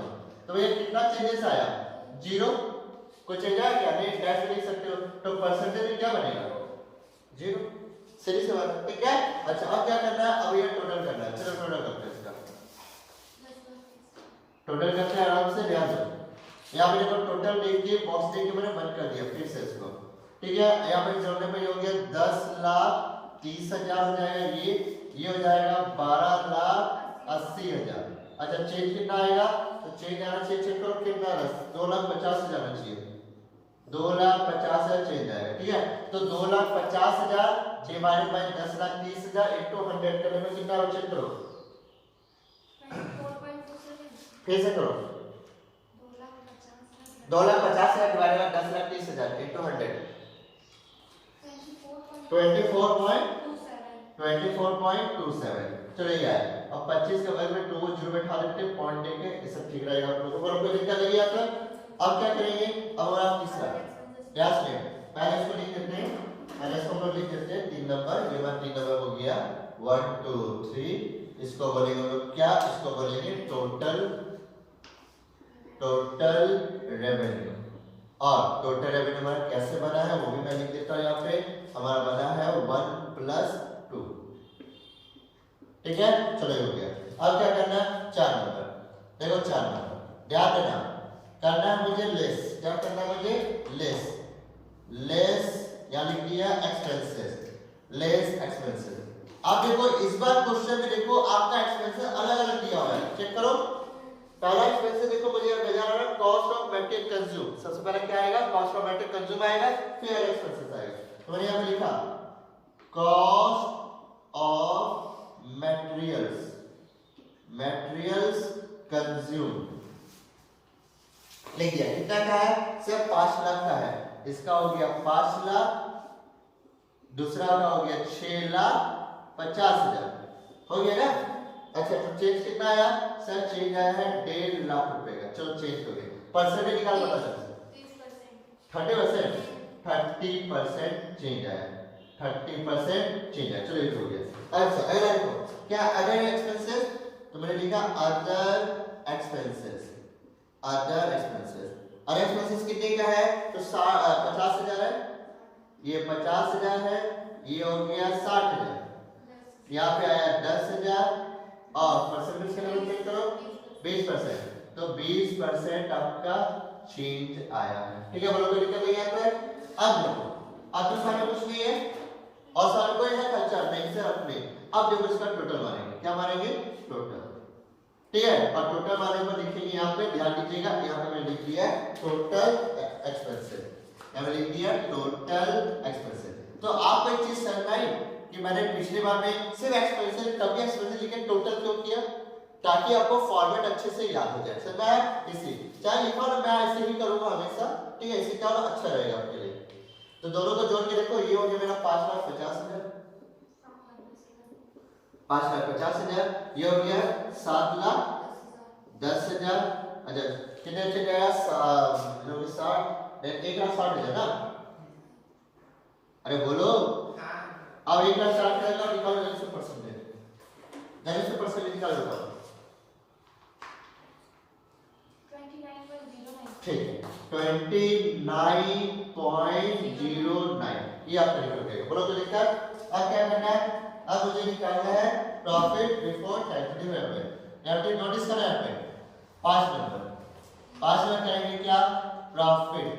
तो ये कितना चेंजेस आया, 0। कोई चेंज आया क्या, नहीं डैश लिख सकते हो। तो परसेंटेज में क्या बनेगा 0, सीधी सी बात, ठीक है। अच्छा अब क्या करना है, अब ये टोटल करना है। चलो टोटल करते हैं इसका, टोटल करते हैं आराम से। ध्यान दो यहाँ पे देखो टोटल देख के बॉक्स देख के मैंने बंद कर दिया फिर से इसको, ठीक है। यहाँ पे जोड़ने पे हो गया 10,30,000 हो जाएगा, ये हो जाएगा 12,80,000। अच्छा चेंज कितना आएगा, तो चेंज आना चाहिए, चेक करो कितना है, 2,50,000 जाना चाहिए। 2,50,000 चेंज आएगा, ठीक है। तो 2,50,000 डिवाइडेड बाय 10,30,000 इनटू 100 करने में कितना हो, चेक करो 24.27 फिर से करो। 2,50,000 डिवाइडेड बाय 10,30,000 इनटू 100 24.27। चलो ये आया। अब 25 के बगल में 2 जीरो बैठा देते हैं, पॉइंट देके ये सब ठीक रहेगा आप लोगों को। और कोई दिक्कत नहीं आता। अब क्या करेंगे, अब हमारा तीसरा यस में पहले इसको लिख देते हैं, पहले इसको हम लोग लिख देते हैं 3 नंबर। ये बार 3 नंबर हो गया 1 2 3। इसको बोलेंगे हम लोग क्या, इसको बोलेंगे टोटल रेवेन्यू। और टोटल रेवेन्यू हमारा कैसे बना है वो भी मैं लिख देता हूँ यहाँ पे। हमारा बना है 1 + 2, ठीक है। चलो हो गया। अब क्या करना है, 4 नंबर देखो, 4 नंबर ध्यान देना, करना है मुझे लेस। क्या करना है मुझे, लेस या लिख दिया एक्सपेंसेस, लेस एक्सपेंसेस। अब देखो इस बार क्वेश्चन में देखो आपका एक्सपेंसेस अलग अलग दिया हुआ है, चेक करो। पहला एक्सपेंसेस देखो मुझे नजर आ रहा है कॉस्ट ऑफ मटेरियल कंज्यूम। सबसे पहले क्या आएगा, कॉस्ट ऑफ मटेरियल कंज्यूम आएगा, फिर एक्सपेंसेस आएगा। तो मैंने यहाँ पे लिखा कॉस्ट ऑफ मटेरियल्स कंज्यूम, लिख दिया। कितना का है? सिर्फ 5 लाख का है। इसका हो गया 5 लाख, दूसरा का हो गया 6,50,000 हो गया ना। अच्छा तो चेंज कितना आया सर? चेंज आया है 1.5 लाख रुपए का। चलो चेंज हो गया। परसेंटेज निकाल बता सर। 30%, 30% चेंज आया, 30% चेंज आया। चलो ये हो गया। अच्छा अगला देखो, क्या अदर एक्सपेंसेस? तो मैंने लिखा other expenses, other expenses. Other expenses कितने का है? तो 50,000 है, ये 50,000 है, ये हो गया 60,000, यहाँ पे आया 10,000 और परसेंटेज के लेवल चेक करो 20%, तो 20% आपका चेंज आया है। ठीक है, बोलो कोई दिक्कत नहीं है यहाँ पे। अब देखो, अब तो सामने कुछ नहीं है और सामने कोई है खर्चा नहीं से अपने। अब देखो इसका टोटल मारेंगे। क्या मारेंगे? टोटल। ठीक है, और टोटल मारने पर लिखेंगे यहाँ पे, ध्यान दीजिएगा, यहाँ पे मैंने लिख दिया है टोटल एक्सपेंसेस, यहाँ पे लिख दिया टोटल एक्सपेंसेस। तो आपको एक चीज समझ आई कि मैंने पिछली बार में सिर्फ एक्सपेंसेस तभी एक्सपेंसेस लिखे, टोटल क्यों किया? ताकि आपको फॉर्मेट अच्छे से याद हो जाए। समझ आया? इसी चाहे लिखो ना, मैं ऐसे ही करूंगा हमेशा। ठीक है, इसी का अच्छा रहेगा आपके लिए। तो दोनों को जोड़ के देखो, ये हो गया मेरा 5,50,000, 5,50,000, ये हो गया 7,10,000। अच्छा कितने अच्छे गया? 60, 1,60,000 ना। अरे बोलो। अब 1,60,000 का निकालो जल्दी से परसेंटेज, जल्दी से परसेंटेज निकालो बताओ। ठीक है, 29.09 ये आपका निकल गया। बोलो तो लिखा। अब क्या करना है? अब मुझे निकालना है प्रॉफिट बिफोर टैक्स। यहाँ पे नोटिस करना है, यहाँ पे 5 नंबर, 5 में करेंगे क्या? Profit,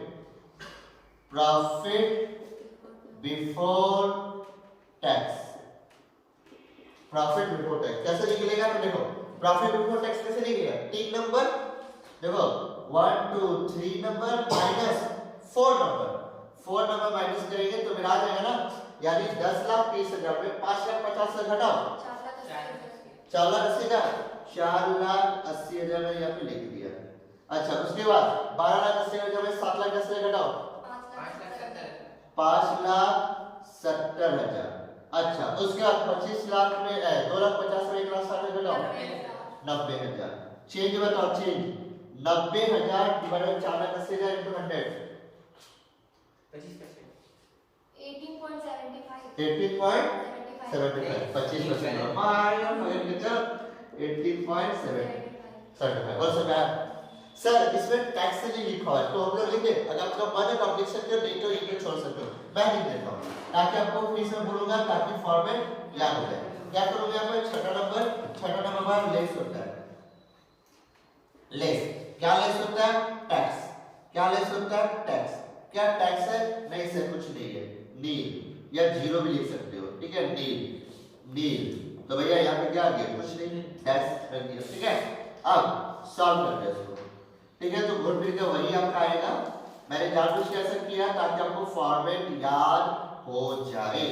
profit before tax, profit before tax कैसे निकलेगा? तो देखो प्रॉफिट बिफोर टैक्स कैसे निकलेगा? 3 नंबर देखो, 1 2 3 number minus 4 number, 4 number minus करेंगे तो मेरा आ जाएगा ना, यानी 10,30,000 में 5,50,000 घटाओ 4,80,000, 4,80,000 में यहाँ पे लिख दिया। अच्छा उसके बाद 12,80,000 में 7,10,000 घटाओ 5,70,000। अच्छा उसके बाद 25 लाख में 2,50,000 में 1,60,000 घटाओ 90,000। चेंज बताओ, चेंज 90,000 डिवाइडेड 4,10,000 into 100 18.75 25%। मारियो मगर कितना? 18.75 और सर इसमें टैक्स से नहीं लिखा है तो हम लोग लिखे, अगर आपका मन है तो आप लिख सकते हो, नहीं तो ये छोड़ सकते हो। मैं लिख देता हूँ ताकि आपको फिर से बोलूंगा ताकि फॉर्मेट याद हो जाए। क्या करूंगा यहाँ पर? छठा नंबर पर लेस होता है, लेस। क्या लेस होता है? टैक्स। क्या लेस होता है? टैक्स। क्या टैक्स है? नहीं सर कुछ नहीं है, नील या जीरो भी लिख सकते हो। ठीक है, नील, नील। तो भैया यहाँ पे क्या आ गया? कुछ नहीं, डैश रख दिया। ठीक है, अब सॉल्व करते हैं इसको। ठीक है, तो घुट फिर के वही आपका आएगा। मैंने जानबूझ के ऐसा किया ताकि आपको फॉर्मेट याद हो जाए।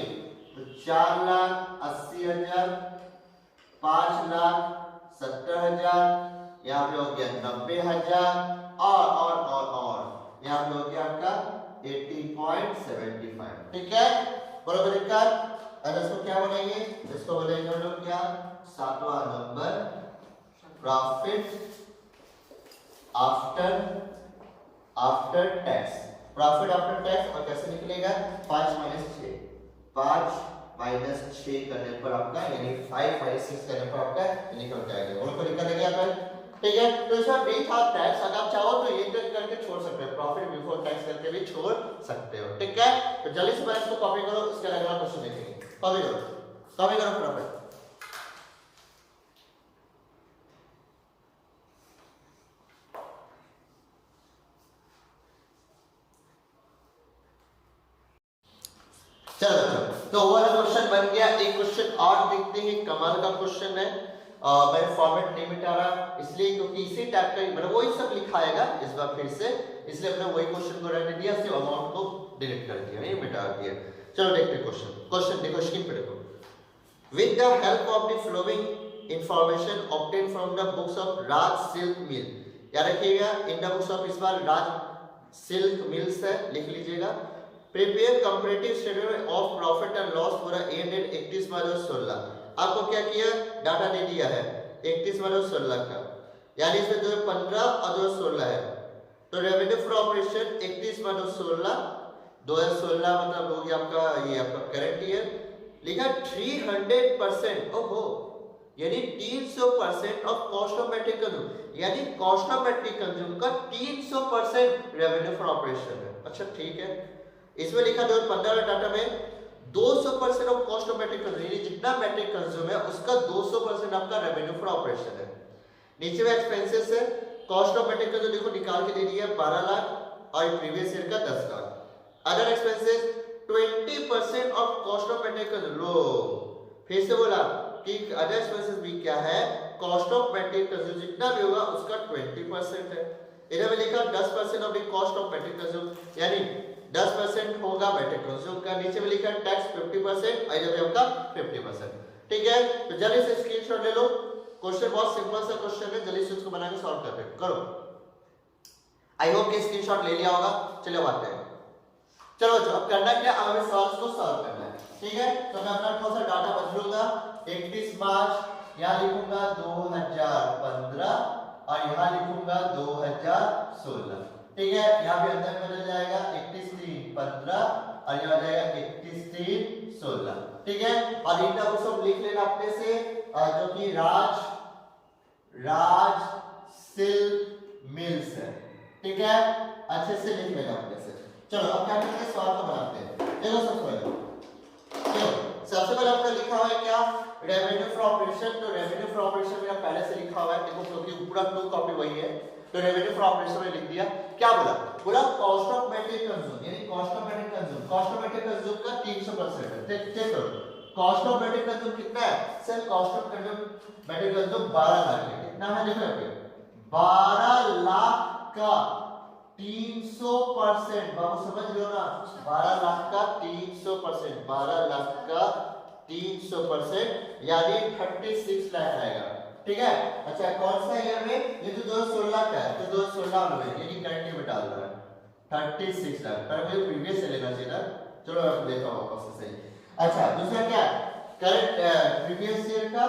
तो 4,80,000, 5,70,000, यहाँ पे हो गया 90,000 और यहाँ पे हो गया आपका 80.75। ठीक है, बराबर दिक्कत। अब इसको क्या बनाएंगे? इसको बोलेंगे हम लोग क्या? 7वां number profit after tax, profit after tax. और कैसे निकलेगा? 5 माइनस 6 करने पर आपका यानी 5 माइनस 6 करने पर आपका निकल जाएगा। और कोई दिक्कत नहीं आता है। ठीक है, तो इसमें नहीं था टैक्स, अगर आप चाहो तो ये करके छोड़ सकते हो, प्रॉफिट बिफोर टैक्स करके भी छोड़ सकते हो। ठीक है, तो जल्दी से मैं इसको कॉपी करो, इसके अगला क्वेश्चन देखेंगे। कॉपी करो प्रॉफिट। चलो तो वो वाला क्वेश्चन बन गया। एक क्वेश्चन और देखते हैं, कमाल का क्वेश्चन है। मैंने फॉर्मेट नहीं मिटा रहा इसलिए क्योंकि इसी टाइप का मतलब वही सब लिखाएगा इस बार फिर से, इसलिए मैंने वही क्वेश्चन को रहने दिया, सिर्फ अमाउंट को डिलीट कर दिया, ये मिटा दिया। चलो देखते हैं क्वेश्चन देखो, स्क्रीन पे देखो। With the help of the following information obtain from the books of Raj silk mill, याद रखिएगा इंडिया बुक्स ऑफ इस बार राज सिल्क मिल्स है, लिख लीजिएगा। Prepare comparative statement of profit and loss for ended 31/12/16। आपको क्या किया, डाटा दे दिया है 31/12/16 का, यानी इसमें 2015 और 2016 है। तो रेवेन्यू फ्रॉम ऑपरेशन 31/12/16, 2016 मतलब हो गया आपका ये आपका करंट ईयर। लिखा 300%, ओहो, यानी 300% of cost of material consume, यानी कॉस्ट ऑफ मैट्रिक कंज्यूम का 300% रेवेन्यू फ्रॉम ऑपरेशन है। अच्छा ठीक है, इसमें लिखा 2015 डाटा में 200% of cost of material consume, यानी जितना मैट्रिक कंज्यूम है उसका 200% आपका रेवेन्यू फ्रॉम ऑपरेशन है। नीचे में एक्सपेंसेस है, कॉस्ट ऑफ मैट्रिक कंज्यूम देखो निकाल के दे दिया 12 लाख और प्रीवियस ईयर का 10 lakh. Other expenses 20% of cost of material consume. लो फिर से बोला कि अदर एक्सपेंसेस भी क्या है, कॉस्ट ऑफ मैट्रिक कंज्यूम जितना भी होगा उसका 20% है। इधर में लिखा 10% of the cost of material consume, यानी 10% होगा मैट्रिक कंज्यूम का। नीचे में लिखा टैक्स 50%, इधर में आपका 50%। ठीक है, तो जल्दी से स्क्रीनशॉट ले लो। क्वेश्चन बहुत सिंपल सा क्वेश्चन है, जल्दी से उसको बना के सॉल्व करते हैं, करो। आई होप कि स्क्रीनशॉट ले लिया होगा। चलो आते हैं, चलो अब करना क्या, अब हमें सॉल्व को सॉल्व करना है। ठीक है, तो मैं अपना थोड़ा सा डाटा बदलूंगा। 31 मार्च यहाँ लिखूंगा 2015 और यहाँ लिखूंगा 2016। ठीक है, यहाँ भी अंदर बदल जाएगा 31/3/15 और यहाँ जाएगा 31/3/16। ठीक है, और इनका वो सब लिख लेना अपने से, जो कि राज सिल्क मिल्स है। ठीक है, अच्छे से लिख लेना अपने से। चलो अब क्या करते हैं, सवाल को बनाते हैं। देखो सबसे पहले आपका लिखा हुआ है क्या, रेवेन्यू फ्रॉम ऑपरेशन। तो रेवेन्यू फ्रॉम ऑपरेशन मेरा पहले से लिखा हुआ है, देखो क्योंकि पूरा 2 कॉपी वही है। तो रेवेन्यू फ्रॉम ऑपरेशन में लिख दिया। क्या बोला कॉस्ट ऑफ मैट्रिक कंज्यूम, यानी cost of material consume, cost of material consume का 300% है। चेक करो कॉस्ट ऑफ मैट्रिक कंज्यूम कितना है sir, cost of material consume 12 lakh है। कितना है देखो यहाँ पे 12 लाख का 300%, बाबू समझ रहे हो ना, 12 लाख का 300%, 12 लाख का 300% यानी 36 लाख आएगा। ठीक है, अच्छा कौन सा ईयर में, ये तो 2016 का है, तो 2016 में यानी करंट ईयर में डाल रहा है 36 लाख, पर मुझे प्रीवियस से लेना चाहिए था। चलो मैं देखा हूं वापस से सही। अच्छा दूसरा क्या, करंट प्रीवियस ईयर का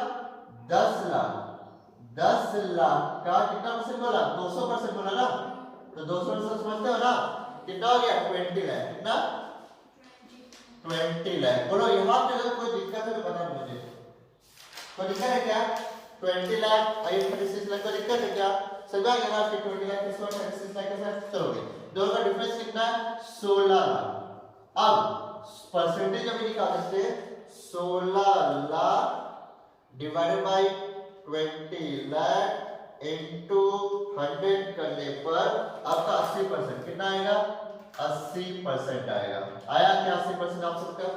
10 लाख, 10 लाख का कितना परसेंट बोला, 200% बोला ना, तो 200% समझते हो ना, कितना हो गया 20 लाख। कितना 20 लाख। बोलो यहाँ पे अगर कोई दिक्कत है तो बता मुझे, कोई दिक्कत है क्या, 20 लाख और 36 लाख को दिक्कत है क्या, सजा यहाँ पे 20 लाख इसको 36 लाख के साथ चलोगे, दोनों का डिफरेंस कितना है 16 लाख। अब परसेंटेज अभी निकाल सकते हैं, 16 lakh divided by 20 lakh into 100 करने पर आपका 80% कितना आएगा, 80% आएगा। आया क्या 80% आप सबका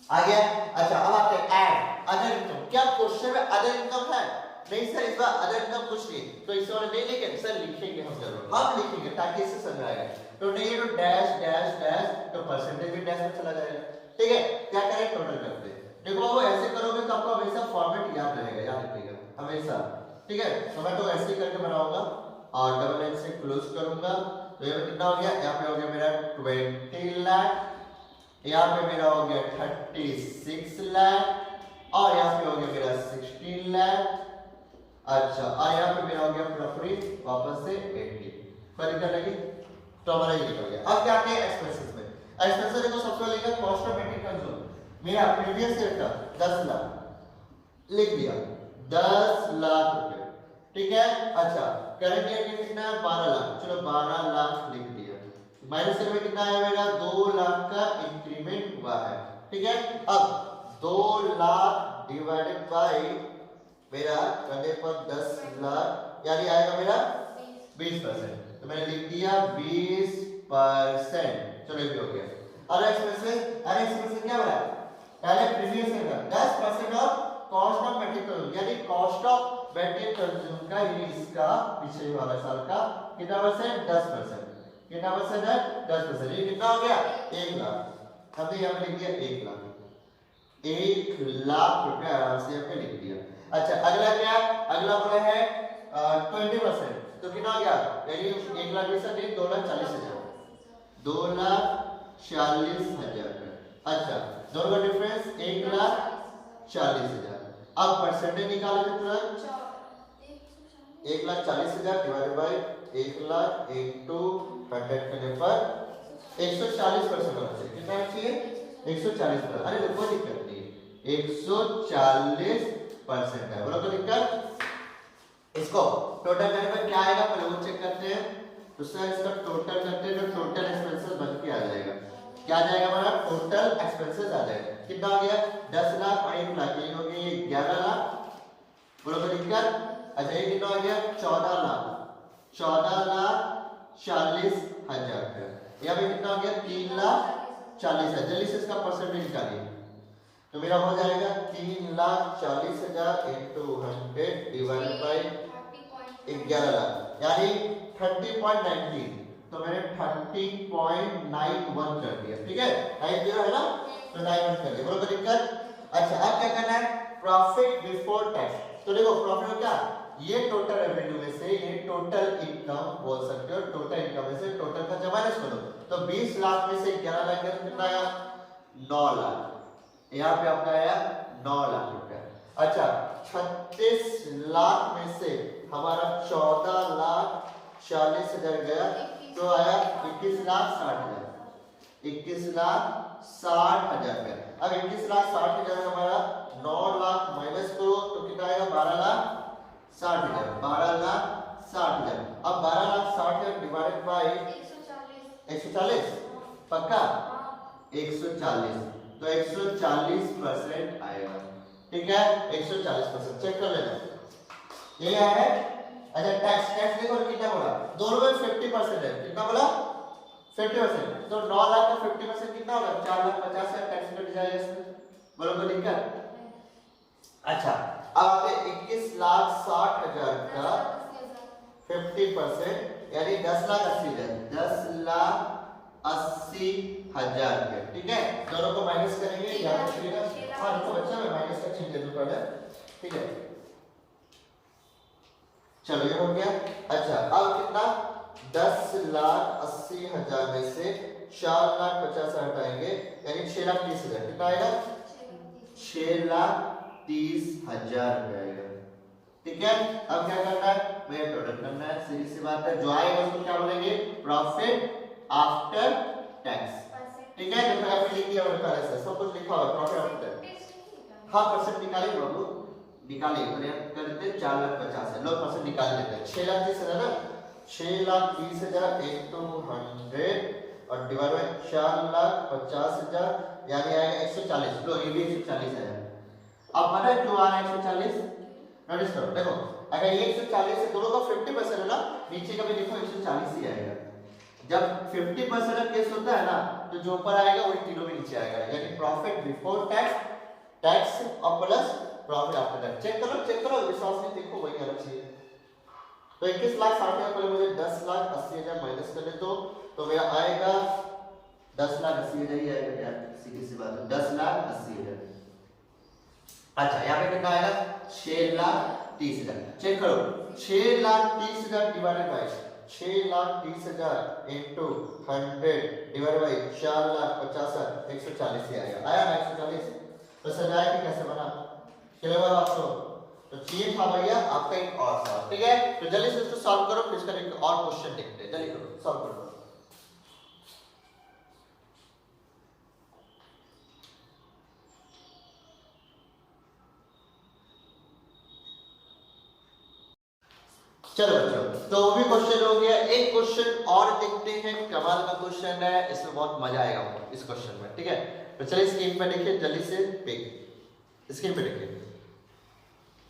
आ गया। अच्छा अब आते हैं ऐड अदर इनकम। क्या क्वेश्चन में अदर इनकम है, नहीं सर इस बार अदर इनकम कुछ नहीं, तो इस वाले नहीं लिखेंगे सर, लिखेंगे हम जरूर, हम लिखेंगे ताकि इससे समझ आएगा। तो नहीं तो डैश डैश डैश, तो परसेंटेज भी डैश में चला जाएगा। ठीक है, क्या करें टोटल करते हैं। देखो वो ऐसे करोगे तो आपको हमेशा फॉर्मेट याद रहेगा, याद रखिएगा हमेशा। ठीक है, तो मैं तो ऐसे ही करके बनाऊंगा और डबल लाइन से क्लोज करूंगा। तो ये कितना हो गया, यहाँ पे हो गया मेरा 20 लाख, यहाँ पे मेरा हो गया 36 लाख और यहाँ पे हो गया मेरा 16 लाख। अच्छा और यहाँ पे मेरा हो गया पूरा फ्री वापस से 80। कोई दिक्कत लगी तो हमारा ये निकल गया। अब क्या है एक्सपेंसेस में, एक्सपेंसेस देखो सबसे पहले लिखा कॉस्ट ऑफ मैट्रिक कंज्यूम, मेरा प्रीवियस ईयर का 10 लाख लिख दिया, 10 लाख रुपए। ठीक है, अच्छा करंट ईयर में कितना है 12 लाख, चलो 12 लाख लिख दिया। माइनस में कितना है मेरा 2 लाख का इंक्रीमेंट हुआ है। ठीक है, अब 2 लाख डिवाइडेड बाय मेरा करने पर 10 लाख यानी आएगा मेरा 20%, तो मैंने लिख दिया 20%। चलो ये हो गया। अरे एक्सपेंसेस क्या बोला, पहले प्रीवियस ईयर का 10% of cost of material consume, यानी कॉस्ट ऑफ मैट्रिक कंज्यूम का यानी इसका पिछले वाले साल का कितना परसेंट 10%, कितना परसेंट है 10%। ये कितना हो गया 1 लाख। हमने यहाँ पे लिख दिया 1 लाख, 1 लाख रुपए आराम से यहाँ पे लिख दिया। अच्छा अगला क्या, अगला बोला है 20%, तो कितना हो गया, यानी 1,20,000 नहीं 2,40,000, 2,40,000। अच्छा दोनों का डिफरेंस 1,40,000। अब परसेंटेज निकालो तो तुरंत 1,40,000 डिवाइड बाय 1,00,000 इनटू 100 करने पर 140% होना चाहिए। कितना होना चाहिए, 140%। अरे कोई दिक्कत नहीं, 140% है, बोलो कोई दिक्कत। इसको टोटल करने पर क्या आएगा पहले वो चेक करते हैं। तो सर इसका टोटल करते हैं तो टोटल एक्सपेंसेस बन के आ जाएगा। क्या आ जाएगा हमारा, टोटल एक्सपेंसेस आ जाएगा। कितना हो गया, 10 लाख और 1 लाख, ये हो गया 11 लाख, बोलो कोई दिक्कत। अच्छा ये कितना हो गया, 14,40,000 का। यहाँ पे कितना हो गया, 3,40,000। जल्दी से इसका परसेंटेज निकालिए। तो मेरा हो जाएगा 3,40,000 इंटू 100 डिवाइड बाई 11 लाख, यानी 30.19। तो मैंने 30.91 कर दिया, ठीक है। 90 है ना, तो 91 कर दिया, बोलो कोई दिक्कत। अच्छा अब क्या करना है, प्रॉफिट बिफोर टैक्स। तो देखो प्रॉफिट में क्या, ये टोटल रेवेन्यू में से ये टोटल इनकम बोल सकते हो, टोटल इनकम में से टोटल खर्चा माइनस करो। तो 20 लाख में से 11 लाख कितना आया, 9 लाख। यहाँ पे आपका आया 9 लाख रुपया। अच्छा 36 लाख में से हमारा 14,40,000 गया, तो आया 21,60,000, 21,60,000 गया। अब 21,60,000 हमारा 9 लाख माइनस करो तो कितना आएगा, 12,60,000, 12,60,000। अब 12,60,000 डिवाइडेड बाय 140, पक्का 140, तो 140% आएगा, ठीक है। 140% चेक कर लेना, ये है। अच्छा टैक्स, टैक्स देखो कितना बोला, दोनों में 50% है। कितना बोला, 50%। तो 9 लाख का 50% कितना होगा, 4,50,000 टैक्स कट जाएगा इसमें, बोलो कोई दिक्कत। अच्छा अब आते 21,60,000 का 50% यानी 10,80,000, 10,80,000 के, ठीक है। दोनों को माइनस करेंगे, याद रखिएगा। हाँ तो बच्चा मैं माइनस का चिन्ह दे दूं पहले, ठीक है। चलो ये हो गया। अच्छा अब कितना, 10,80,000 में से 4,50,000 हटाएंगे, यानी 6,30,000। कितना आएगा, 6,30,000 आएगा, ठीक है। अब क्या करना है, मेरा टोटल करना है, सीधी सी बात है। जो आएगा उसको क्या बोलेंगे, प्रॉफिट आफ्टर टैक्स, ठीक है। जो मैंने लिख दिया और पहले से सब कुछ लिखा हुआ प्रॉफिट आफ्टर टैक्स। हाँ परसेंट निकालिए बाबू, निकालिए। करते 4,50,000 है, लो परसेंट निकाल लेते हैं। 6,30,000 ना, 6,30,000 इनटू 100 और डिवाइड बाय 4,50,000 यानी आएगा 140। लो ये भी 140 है। अब पता है क्यों आ रहा है 140, नोटिस करो। देखो अगर ये 140 है, दोनों का 50% है ना, नीचे का भी देखो 140 ही आएगा। जब 50% का केस होता है ना, तो जो ऊपर आएगा वही तीनों में नीचे आएगा, यानी प्रॉफिट बिफोर टैक्स, टैक्स और plus profit after tax. Check करो विश्वास नहीं, देखो वही आना चाहिए। तो 21,60,000 पहले मुझे 10,80,000 माइनस करने दो, तो मेरा आएगा 10,80,000 ही आएगा यार, सीधी सी बात है, 10,80,000। अच्छा यहाँ पे कितना आएगा, 6,30,000। चेक करो 6,30,000 divided by 6,30,000 into 100 divided by 4,50,000, 140 ही आएगा। आया ना 140। तो सजाए कि कैसे बना, क्लियर हुआ आपको। तो चाहिए था भैया आपका एक और सवाल, ठीक है। तो जल्दी से इसको सॉल्व करो, फिर इसका एक और क्वेश्चन देखते हैं। जल्दी करो, सॉल्व करो। चलो बच्चों, तो वो भी क्वेश्चन हो गया। एक क्वेश्चन और देखते हैं, कमाल का क्वेश्चन है, इसमें बहुत मजा आएगा इस क्वेश्चन में, ठीक है। तो चलिए स्क्रीन पर देखिए, जल्दी से स्क्रीन पे देखिए।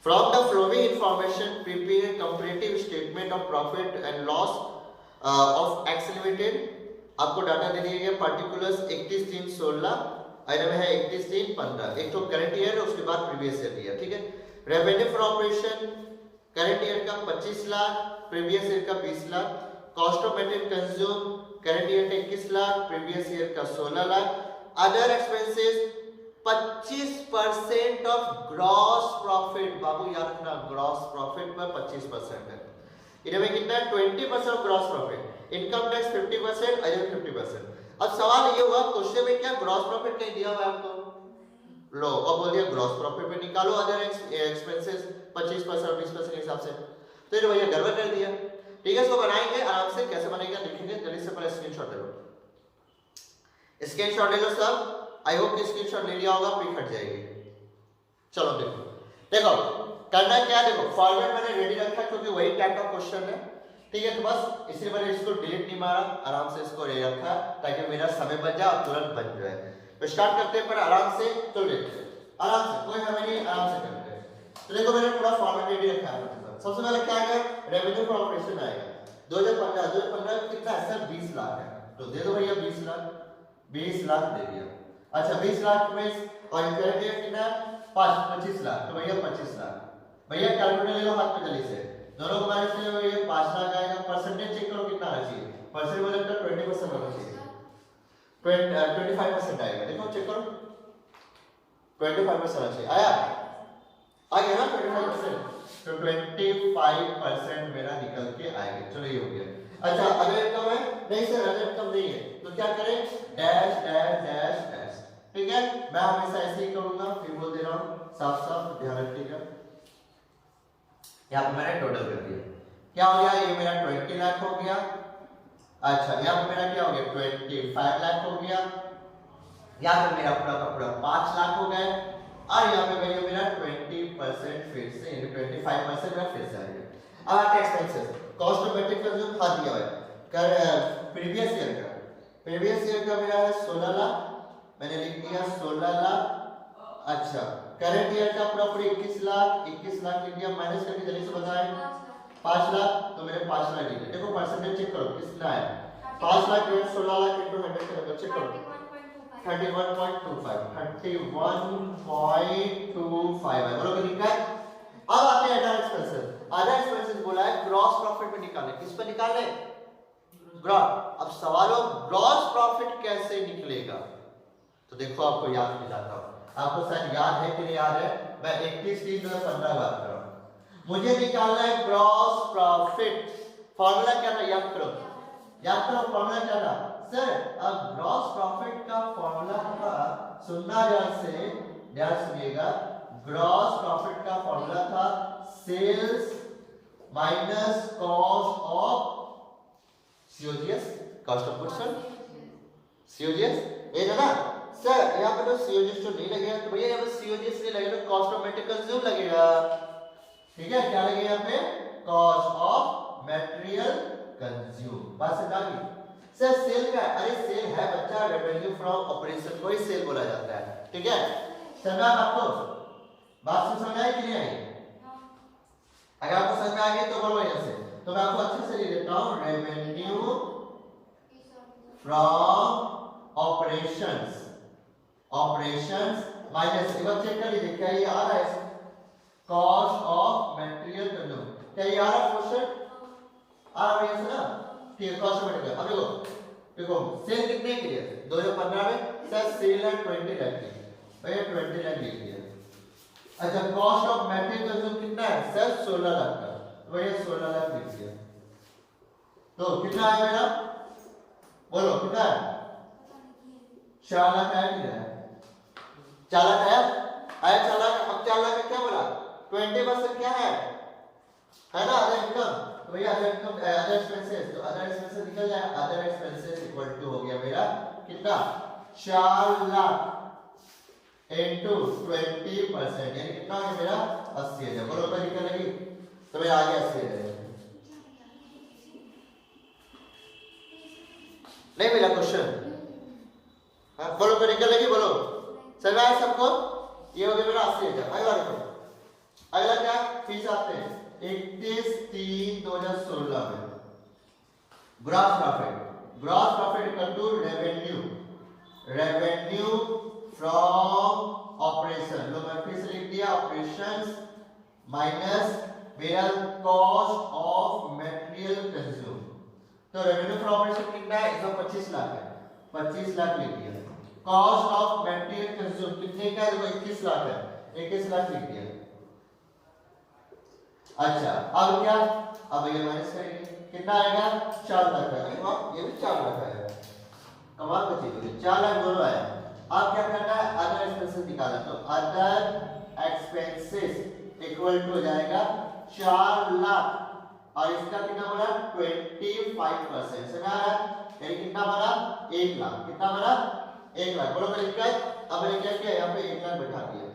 From the flowing information prepare comparative statement of profit and loss of x limited. आपको डाटा दे दिया गया, पार्टिकुलर्स 31/3/16, आइटम है 31/3/15। एक तो करंट ईयर, उसके बाद प्रीवियस ईयर दिया, ठीक है। Revenue for operation current year का 25 लाख, प्रीवियस ईयर का 20 lakh. Cost of material consume current year का 21 लाख, प्रीवियस ईयर का 16 lakh. Other expenses 25% of gross profit, बाबू याद रखना ग्रॉस प्रॉफिट पर 25% है। इनमें कितना है 20% of gross profit, income tax 50%, अजर 50%। अब सवाल ये हुआ क्वेश्चन में क्या ग्रॉस प्रॉफिट कहीं दिया हुआ है आपको, लो अब बोलिए ग्रॉस प्रॉफिट पे निकालो अदर एक्सपेंसेस 25% और 20% के हिसाब से, तो ये भैया गड़बड़ कर दिया। ठीक है, इसको बनाएंगे आराम से, कैसे बनेगा लिखेंगे, जल्दी से पहले स्क्रीनशॉट ले लो, स्क्रीनशॉट ले लो सब। आई होप कि स्क्रीनशॉट ले लिया होगा, पिक हट जाएगी। चलो देखो देखो करना क्या, देखो फॉर्मेट मैंने रेडी रखा क्योंकि वही टाइप का क्वेश्चन है। ठीक है, तो बस इसलिए मैंने इसको डिलीट नहीं मारा, आराम से इसको ले रखा ताकि मेरा समय बच जाए और तुरंत बन जाए। तो स्टार्ट करते हैं पर आराम से, तो लेते हैं आराम से, कोई हमें नहीं, आराम से करते हैं। तो देखो मैंने पूरा फॉर्मेट रेडी रखा है। सबसे पहले क्या आएगा, रेवेन्यू फ्रॉम ऑपरेशन आएगा 2015 में कितना है सर 20 लाख है, तो दे दो भैया 20 लाख, 20 लाख दे दिया। अच्छा 20 लाख में और इंटरेस्ट रेट कितना 25 लाख, तो भैया 25 लाख। भैया कैलकुलेटर ले लो हाथ में जल्दी से, दोनों को माइनस करो, ये 5 लाख आएगा। परसेंटेज चेक करो कितना आना चाहिए, परसेंट में लगता है 20% होना चाहिए, 25% आएगा। देखो चेक करो 25% आना चाहिए, आया आ गया ना 25%, तो 25% मेरा निकल के आएगा। चलो ये हो गया। अच्छा अगर इनकम है, नहीं सर अगर इनकम नहीं है तो क्या करें, डैश डैश डैश डैश। ठीक है, मैं हमेशा ऐसे ही करूंगा, फिर बोल दे रहा हूं साफ साफ ध्यान रखिएगा। यहाँ पे मैंने टोटल कर दिया, क्या हो गया, ये मेरा 20 लाख हो गया। अच्छा यहाँ पे मेरा क्या हो गया 25 लाख हो गया, यहाँ पे मेरा पूरा का पूरा 5 लाख हो गए, और यहाँ पे भैया मेरा 20% फिर से 25% मेरा फिर से आ गया। अब आते हैं एक्सपेंसेस, कॉस्ट ऑफ मटेरियल जो खा दिया है कर प्रीवियस ईयर का, प्रीवियस ईयर का मेरा है 16 लाख, मैंने लिख दिया 16 लाख। अच्छा करंट ईयर का पूरा पूरी 21 लाख, 21 लाख लिख दिया, माइनस करके जल्दी से बताएं 5 लाख, तो मेरे 5 लाख लिख दिया। देखो परसेंटेज चेक करो कितना है, 5 लाख 16 लाख इनटू 100 करो, चेक करो 31.25 31.25 है, बोलो कितना है। अब आते हैं अदर एक्सपेंसेस, अदर एक्सपेंसेस बोला है ग्रॉस प्रॉफिट पे निकालने, किस पे निकालने, ग्रॉस। अब सवाल हो ग्रॉस प्रॉफिट कैसे निकलेगा, तो देखो आपको याद दिलाता हूं, आपको शायद याद है कि नहीं याद है, मैं 31/3/2015 बात कर रहा हूं। मुझे निकालना है ग्रॉस प्रॉफिट, फार्मूला क्या था याद करो, याद करो फार्मूला क्या था सर। अब ग्रॉस प्रॉफिट का फार्मूला था, सुनना ध्यान से, ध्यान सुनिएगा, ग्रॉस प्रॉफिट का फार्मूला था sales minus cost of COGS, cost of goods sold, COGS ये है ना सर। यहाँ पे तो सीओजीएस तो नहीं लगेगा, तो भैया यहाँ पे सीओजीएस नहीं लगेगा, कॉस्ट ऑफ मटेरियल कंज्यूम लगेगा। ठीक है, क्या लगेगा यहाँ पे, कॉस्ट ऑफ मटेरियल कंज्यूम। बात समझ आ गई सर। सेल का, अरे सेल है बच्चा रेवेन्यू फ्रॉम ऑपरेशन को ही सेल बोला जाता है। ठीक है, समझा आपको, बात समझ आई कि नहीं आई, अगर आपको समझ में आ गई तो बोलो यहाँ से, तो मैं आपको अच्छे से लिख देता हूँ, revenue from operations, operations minus, एक बार चेक कर लीजिए क्या ये आ रहा है, कॉस्ट ऑफ मटेरियल कंज्यूम, क्या ये आ रहा है क्वेश्चन, आ रहा है ना। ठीक है, कॉस्ट ऑफ मटेरियल। अब देखो सेल कितने के लिए 2015 में सर सेल है 20 लाख की, भैया 20 लाख लिख दिया। अच्छा कॉस्ट ऑफ मटेरियल कंज्यूम कितना है सर 16 लाख का, भैया 16 लाख लिख दिया। तो कितना है मेरा, बोलो कितना है, 4 लाख है कितना है, 4 लाख है, आया 4 लाख। अब 4 लाख का क्या बोला 20% क्या है ना अदर इनकम, तो भैया अदर इनकम अदर एक्सपेंसेस, तो अदर एक्सपेंसेस निकल जाए, अदर एक्सपेंसेस इक्वल टू हो गया मेरा कितना 4 लाख इनटू 20%, यानी कितना हो गया मेरा 80,000। बोलो तो निकलेगी, तो मेरा आ गया 80,000। नहीं मिला क्वेश्चन, हाँ बोलो तो निकलेगी, बोलो समझ आया सबको, ये हो गया मेरा 80,000। अगला देखो, अगला क्या फीस आते हैं 31/3/2016 में gross profit, gross profit equal to revenue, revenue from operation, लो मैं फिर से लिख दिया ऑपरेशंस माइनस मेरा कॉस्ट ऑफ मटेरियल कंज्यूम। तो रेवेन्यू फ्रॉम ऑपरेशन कितना है, इसमें 25 लाख है, 25 लाख लिख दिया। कॉस्ट ऑफ मटेरियल कंज्यूम कितने का है, देखो 21 लाख है, 21 लाख लिख दिया। अच्छा अब क्या अब ये माइनस करेंगे कितना आएगा 4 लाख आएगा। ये भी 4 लाख आएगा। कमाल का चीज है 4 लाख दोनों आया। अब क्या करना है अदर एक्सपेंसेस निकालना। तो अदर एक्सपेंसेस इक्वल टू हो जाएगा 4 लाख और इसका कितना बना 25% से ना यानी कितना बना 1 लाख। कितना बना 1 लाख। बोलो लिख के अब मैंने क्या किया यहाँ पे 1 लाख बैठा दिया।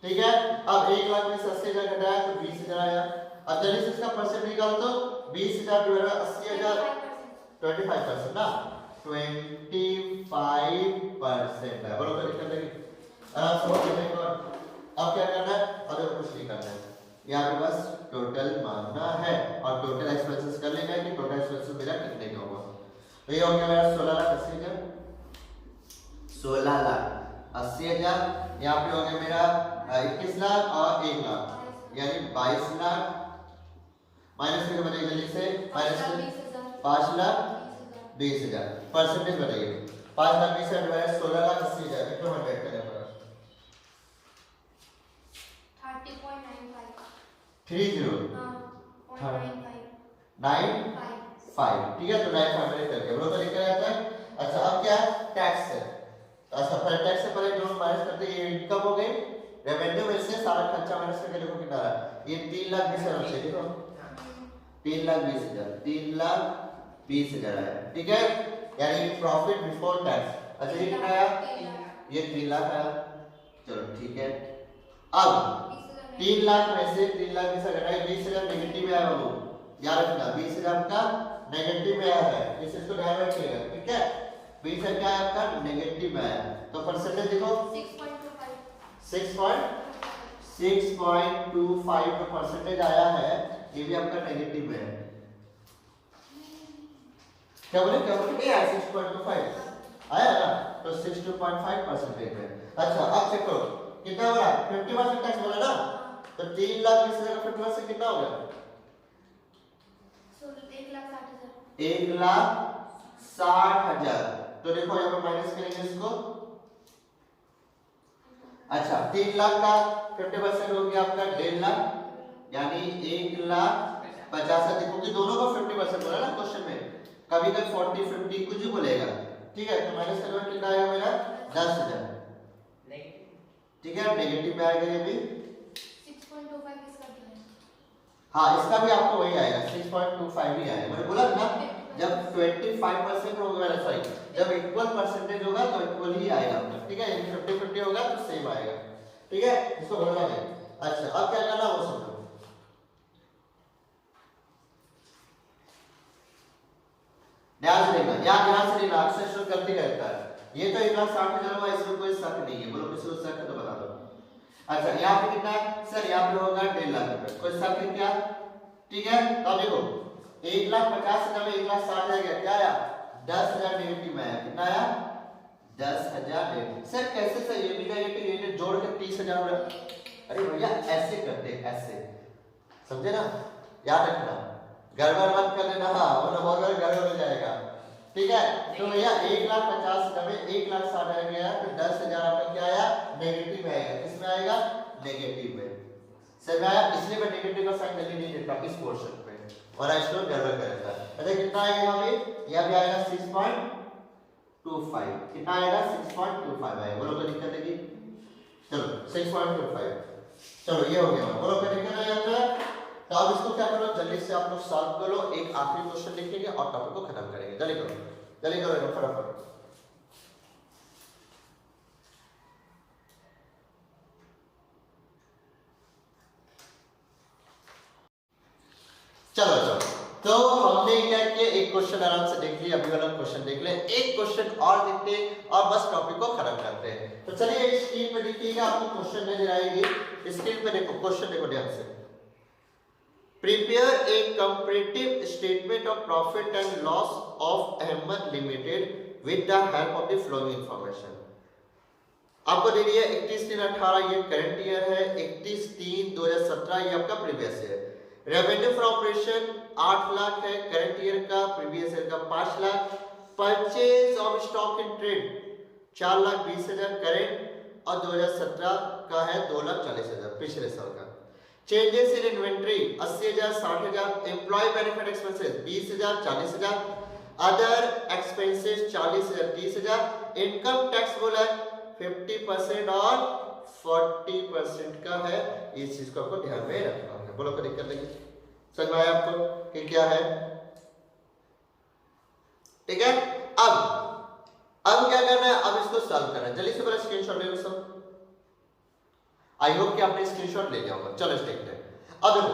ठीक है अब 1 लाख में से 80,000 घटाया तो 20,000 आया। अब जल्दी से इसका परसेंट निकाल तो 20,000 डिवाइड बाय 80,000 25% ना 25% है। बोलो लिख कर देंगे आराम से हो जाएगा। अब क्या करना है अब कुछ नहीं करना है यहाँ पे बस टोटल मानना है और टोटल एक्सपेंसेस कर लेना है कि टोटल एक्सपेंसेस मेरा कितने का होगा। तो ये हो गया मेरा 16,80,000 16,80,000। यहाँ पे हो गया मेरा 21 लाख और 1 लाख यानी 22 लाख माइनस करके बताइए जल्दी से माइनस 5,20,000 परसेंटेज बताइए 5,20,000 डिवाइड 16,80,000 कितना हंड्रेड करें 30 95 ठीक है। तो 95 मैंने कर दिया। बोलो तो लिखा जाता है। अच्छा अब क्या है टैक्स है। अच्छा पहले टैक्स से पहले जो माइनस करते हैं ये इनकम हो गई। रेवेन्यू में से सारा खर्चा माइनस करके देखो कितना आ रहा है। ये 3,20,000 से देखो 3,20,000 3,20,000 आया। ठीक है यानी प्रॉफिट बिफोर टैक्स। अच्छा ये कितना आया ये 3 लाख आया। चलो ठीक है अब 3 लाख में से 3 लाख में से घटाए 20,000 नेगेटिव में आया। वो याद रखना 20,000 का नेगेटिव में आया है। इसको ध्यान रखिएगा। ठीक है 20,000 क्या है आपका नेगेटिव में आया। तो परसेंटेज देखो 6.25 का परसेंटेज आया है। ये भी आपका नेगेटिव में है। क्या बोले 6.25 आया ना तो 62.5 परसेंटेज है। अच्छा अब चेक करो कितना बना 50% टैक्स बोला ना तो 3,20,000 का 50% कितना हो गया 1,60,000। तो देखो यहाँ पर माइनस करेंगे इसको। अच्छा 3 लाख का 50% हो गया आपका 1.5 लाख यानी 1,50,000। देखो कि दोनों का 50% बोला ना क्वेश्चन में कभी कभी 40 50 कुछ भी बोलेगा। ठीक है तो माइनस करने कितना आएगा मेरा 10,000। ठीक है नेगेटिव में आएगा ये भी 6.25 इसका भी है। हाँ इसका भी आपको वही आएगा 6.25 ही आएगा। मैंने बोला ना जब 25% होगा सॉरी जब इक्वल परसेंटेज होगा तो इक्वल ही आएगा आपका। ठीक है यदि 50-50 होगा तो सेम आएगा। ठीक है इसको बोलना है। अच्छा अब क्या करना वो समझो। ध्यान से देखना ध्यान से लेना अक्सर शो गलती करता है। ये तो 1,60,000 हुआ इसमें कोई शक नहीं है। बोलो किसी को शक है तो बता दो। अच्छा यहाँ पे कितना है सर यहाँ पे होगा 1.5 लाख रुपए कोई शक है क्या। ठीक है तो देखो 1,50,000 में 1,60,000 गया क्या आया 10,000 नेगेटिव में आया। कितना आया 10,000 नेगेटिव। सर कैसे सर ये भी नेगेटिव ये जोड़ के 30,000 हो रहा। अरे भैया ऐसे करते ऐसे समझे ना याद रखना गड़बड़ मत कर देना। हाँ वरना बहुत बार गड़बड़ हो जाएगा। ठीक है तो भैया 1,50,000 में 1,60,000 गया तो 10,000 आपका क्या आया नेगेटिव में आएगा। किसमें आएगा नेगेटिव में सर मैं इसलिए मैं नेगेटिव का साइन जल्दी नहीं देता इस पोर्शन पे और इसको गड़बड़ करता है। अच्छा कितना आएगा यहाँ पे यहाँ पे आएगा 6.25 कितना आएगा 6.25 आएगा। बोलो कोई दिक्कत है कि चलो 6.25 चलो ये हो गया। बोलो कोई दिक्कत है यहाँ पे। तो अब इसको क्या करो जल्दी से आप लोग सॉल्व करो। एक आखिरी क्वेश्चन लिखेंगे और टॉपिक को खत्म करेंगे। जल्दी करो एकदम फटाफट। चलो तो हमने क्या किया एक क्वेश्चन आराम से देख लिया। अभी वाला क्वेश्चन देख ले एक क्वेश्चन और देखते हैं और बस टॉपिक को खत्म करते हैं। तो चलिए स्क्रीन पे देखिएगा आपको क्वेश्चन नजर आएगी। स्क्रीन पे देखो क्वेश्चन देखो ध्यान से। Prepare a comparative statement of profit and loss of Ahmed Limited with the help of the following information। आपको दे दिया 31/3/18 ये करंट ईयर है 31/3/2017 ये आपका previous year. Revenue from operation 8 lakh है करंट ईयर का प्रीवियस ईयर का 5 lakh. Purchase of stock in trade 4,20,000 current और 2017 का है 2,40,000 पिछले साल का। Changes in inventory 80,000 60,000, employ benefit expenses 20,000 40,000, other expenses 40,000 30,000, income tax बोला 50% और 40% का है। इस चीज को आपको ध्यान में रखना है। बोलो कोई दिक्कत नहीं, समझ में आया आपको कि क्या है? ठीक है। अब क्या करना है? अब इसको सॉल्व करना है। जल्दी से पहले स्क्रीनशॉट ले लो सब। आई होप कि आपने स्क्रीनशॉट ले लिया होगा। चलो देखते हैं। अब देखो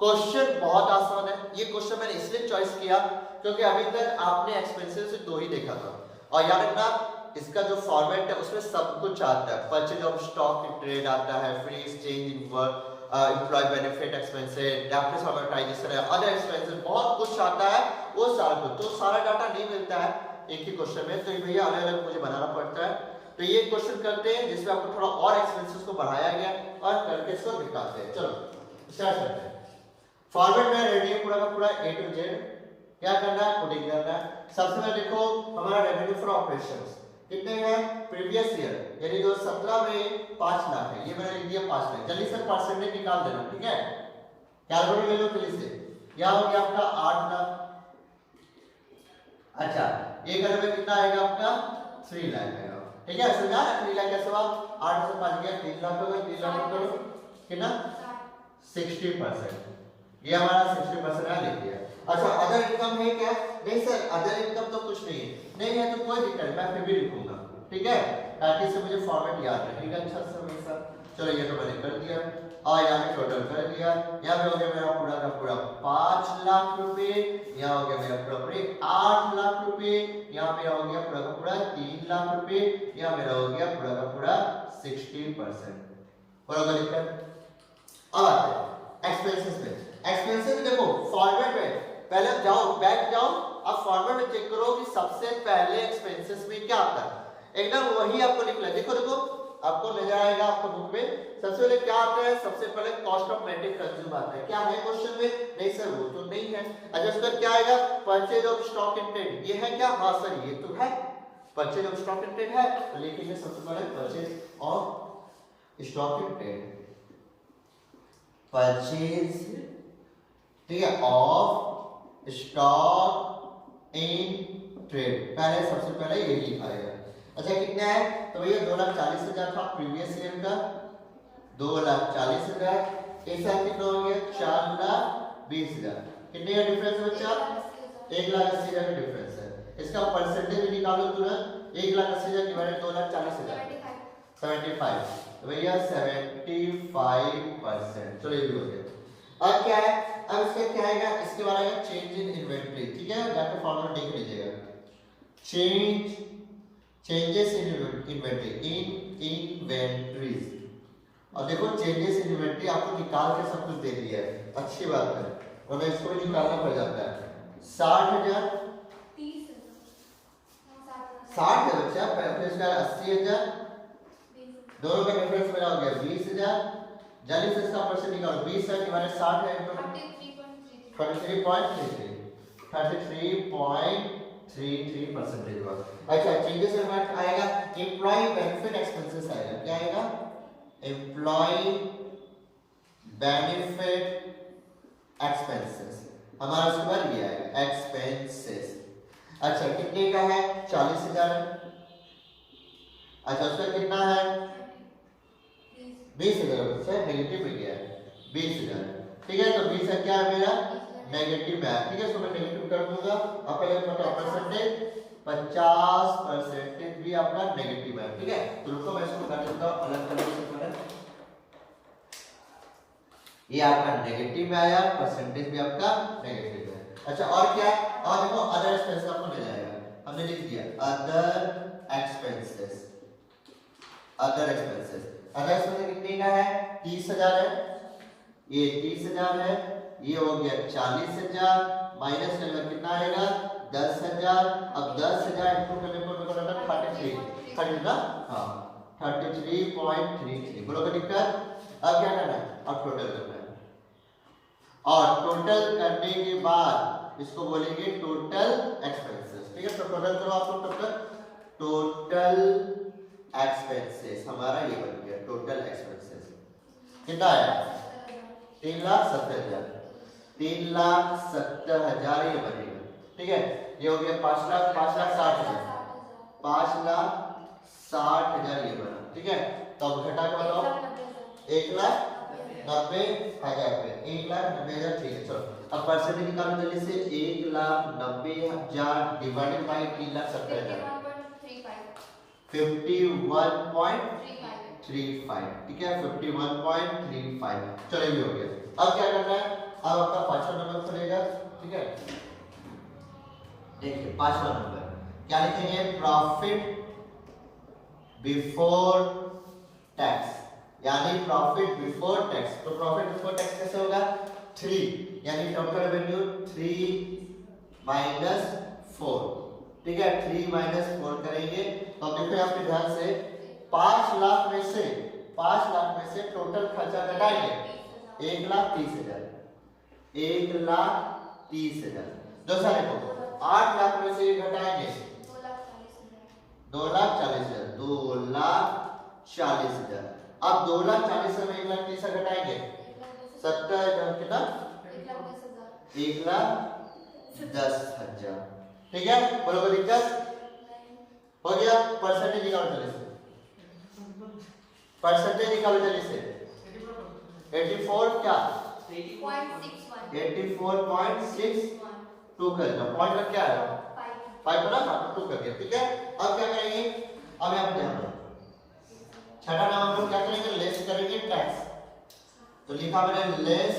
क्वेश्चन बहुत आसान है। ये क्वेश्चन मैंने इसलिए चॉइस किया क्योंकि अभी तक आपने एक्सपेंसेस से 2 ही देखा था, और याद रखना इसका जो फॉर्मेट है उसमें सब कुछ आता है। Purchase of stock in trade आता है, free exchange in work, employee benefit expenses, depth amortisation है, अदर एक्सपेंसेस, बहुत कुछ आता है। वो सारा कुछ तो सारा डाटा नहीं मिलता है एक ही क्वेश्चन में, तो ये भैया अलग अलग मुझे बनाना पड़ता है। तो ये क्वेश्चन करते हैं जिसमें आपको थोड़ा और एक्सपेंसेस को बढ़ाया गया और करके इसको निकालते हैं। चलो स्टार्ट करते हैं। फॉर्मेट में रेवेन्यू पूरा का पूरा A to Z क्या करना है? पुटिंग करना है। सबसे पहले देखो हमारा रेवेन्यू फ्रॉम ऑपरेशंस कितने हैं? प्रीवियस ईयर यानी 2017 में 5 लाख है, ये मैंने लिख दिया 5 लाख। जल्दी से परसेंटेज निकाल देना, ठीक है? कैलकुलेटर ले लो जल्दी से। क्या हो गया आपका 8 लाख। अच्छा ये करने में कितना आएगा आपका? 3 लाख आएगा, ठीक है? समझा? 3 लाख कैसे हुआ? 8 से 5 गया 3 लाख हो गया। 3 लाख करो कितना? 60%। ये हमारा 60% है, लिख दिया। अच्छा अदर इनकम है क्या? नहीं सर अदर इनकम तो कुछ नहीं है। नहीं है तो कोई दिक्कत नहीं, मैं फिर भी लिखूंगा, ठीक है? ताकि से मुझे फॉर्मेट याद रहेगा अच्छा से हमेशा। चलो ये तो मैंने कर दिया और यहाँ पे टोटल कर दिया। यहाँ पे हो गया मेरा पूरा का पूरा 5 लाख रुपए, यहाँ हो गया मेरा पूरा पूरे 8 लाख रुपए, यहाँ पे हो गया पूरा का पूरा 3 लाख रुपए, यहाँ मेरा हो गया पूरा का पूरा 60%। बराबर दिक्कत। अब आते हैं एक्सपेंसेस में। एक्सपेंसेस में देखो फॉर्मेट में पहले जाओ बैक जाओ, अब फॉर्मेट में चेक करो कि सबसे पहले एक्सपेंसेस में क्या आता है। एकदम वही आपको लिखना है। देखो देखो आपको नजर आएगा आपको बुक में। सबसे पहले क्या आता है? सबसे पहले कॉस्ट ऑफ मेंटेन कंज्यूम आता है। क्या है क्वेश्चन में? नहीं सर वो तो नहीं है। अच्छा उसका क्या आएगा? Purchase of stock in trade, ये है क्या? हाँ सर ये तो है, purchase of stock in trade है, तो लिखेंगे सबसे पहले purchase of stock in trade, purchase, ठीक है, ऑफ स्टॉक इन ट्रेड। पहले सबसे पहले ये लिखाएगा। अच्छा कितना है? तो भैया 2,40,000 था प्रीवियस ईयर का, 2,40,000। इस साल कितना हो गया? 4,20,000। कितने का डिफरेंस है बच्चा? 1,80,000 का डिफरेंस है। इसका परसेंटेज भी निकालो तुरंत। 1,80,000 डिवाइडेड 2,40,000 75, तो भैया 75%। चलो ये भी हो गया। अब क्या है? अब इसका क्या आएगा? इसके बाद आएगा चेंज इन इन्वेंटरी, ठीक है? जाके फॉर्मूला देख लीजिएगा। Changes in inventory in inventories. और देखो चेंजेस इन इन्वेंटरी आपको निकाल के सब कुछ दे दिया है, अच्छी बात है, वरना इसको भी निकालना पड़ जाता है। 60,000 60 है बच्चा, फिर इसका 80,000, दोनों का डिफरेंस मेरा हो गया 20,000। जल्दी से इसका परसेंट निकालो। 20 है डिवाइडेड 60 है तो 33.33% हुआ। अच्छा चेंजेस इन इन्वेंटरी आएगा एम्प्लॉय बेनिफिट एक्सपेंसेस आएगा। क्या आएगा? एम्प्लॉय बेनिफिट एक्सपेंसेस, हमारा उसके बाद ये आएगा एक्सपेंसेस। अच्छा कितने का है? 40,000 है। अच्छा उसका कितना है? 20,000 से नेगेटिव में गया है 20,000, ठीक है? तो 20 है क्या है मेरा? नेगेटिव है, ठीक है? इसको मैं नेगेटिव कर दूंगा। अब पहले पता परसेंटेज 50% भी आपका नेगेटिव है, ठीक है? तो रुको मैं इसको कर देता हूं अलग तरीके से। ये आपका नेगेटिव में आया, परसेंटेज भी आपका नेगेटिव है। अच्छा और क्या है? और देखो अदर एक्सपेंसेस आपको मिल जाएगा। हमने लिख दिया अदर एक्सपेंसेस। अदर एक्सपेंसेस कितने का है? 30,000 है, ये 30,000 है, ये हो गया 40,000, माइनस करना कितना आएगा? 10,000। अब 10,000 इंटू करने पर मेरे को लगा 33 ना, हाँ 33.33। बोलो क्या दिक्कत? अब क्या करना है? अब टोटल करना है, और टोटल करने के बाद इसको बोलेंगे टोटल एक्सपेंसेस, ठीक है? तो टोटल करो आप लोग तब तक। टोटल एक्सपेंसेस हमारा ये बन गया टोटल एक्सपेंसेस। कितना आया? 3,70,000, 3,70,000 ये बनेगा। ठीक है, ये हो गया 5,60,000, 5,60,000 ये बना। ठीक है, तो अब घटा के बताओ 1,90,000 पे 1,90,000। ठीक है, चलो अब परसेंटेज निकालो जल्दी से। 1,90,000 डिवाइडेड बाय 3,70,000, 51.35। ठीक है, 51.35। चलो ये हो गया। अब क्या करना है, अब आपका पांचवा नंबर खुलेगा। ठीक है, देखिए पांचवा नंबर क्या लिखेंगे, प्रॉफिट बिफोर टैक्स, यानी प्रॉफिट बिफोर टैक्स। तो प्रॉफिट बिफोर टैक्स कैसे होगा, 3, यानी टोटल रेवेन्यू 3 माइनस 4। ठीक है, 3 माइनस 4 करेंगे तो अब देखो यहाँ पे ध्यान से 5 लाख में से टोटल खर्चा घटाएंगे 1,30,000, 1,30,000। दूसरा देखो 8 लाख में से घटाएंगे 2,40,000, 2,40,000। अब 2,40,000 में 1,30,000 घटाएंगे 70,000 कितना, 1,10,000। ठीक है, बोलो कोई दिक्कत हो गया। परसेंटेज निकालो जल्दी से, परसेंटेज निकालो जल्दी से। 84 क्या, 84.62 कर दो। पॉइंट का क्या है 5 ना, 2 कर दिया। ठीक है, अब क्या करेंगे, अब यहाँ पे ध्यान दो, छठा नाम हम लोग क्या करेंगे, लेस करेंगे टैक्स। तो लिखा मैंने लेस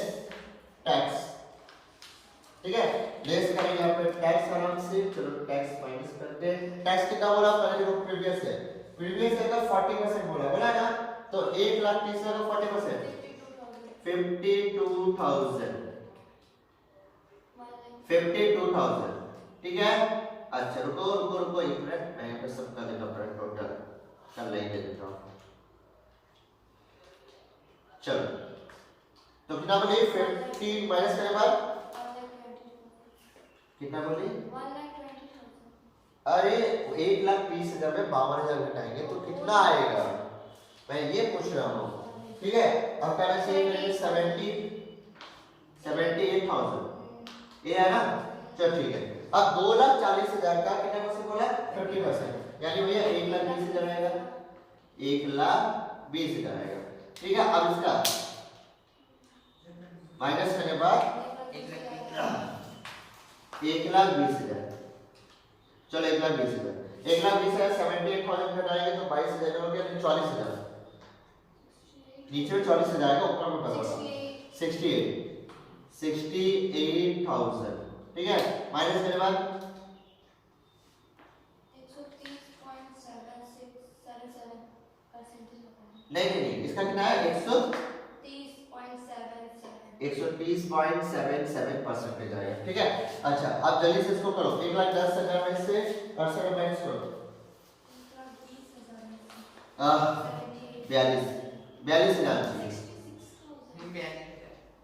टैक्स। ठीक है, लेस करेंगे यहाँ पे टैक्स आराम से। चलो टैक्स माइनस करते हैं। टैक्स कितना बोला, पहले देखो प्रीवियस है, प्रीवियस है का 40% बोला ना, तो 1,30,000 का 40% 52,000, 52,000। ठीक है, अच्छा रुको रुको रुको एक मिनट, मैं यहाँ पे सबका देता हूँ टोटल, कल नहीं दे देता हूँ। चलो तो कितना बोली, 50 माइनस करने बाद कितना बोली, 1,20,000। अरे 1,20,000 में 52,000 घटाएंगे तो कितना आएगा, मैं ये पूछ रहा हूँ। ठीक है, अब कहना चाहिए 78,000 ये है ना। चलो ठीक है, अब 2,40,000 का कितना परसेंट बोला, 50%, यानी भैया 1,20,000 आएगा, 1,20,000 आएगा। ठीक है, अब इसका माइनस करने बाद 1,20,000। चलो 1,20,000, 1,20,000 78,000 घटाएंगे तो 22,000 हो गया, 44,000। नीचे में 44,000 आएगा, ऊपर में बता 68,000। ठीक है, माइनस करने बाद 130.77%। नहीं, इसका कितना है, 130.77% आएगा। ठीक है, अच्छा अब जल्दी से इसको करो, 1,10,000 में से 68 माइनस करो,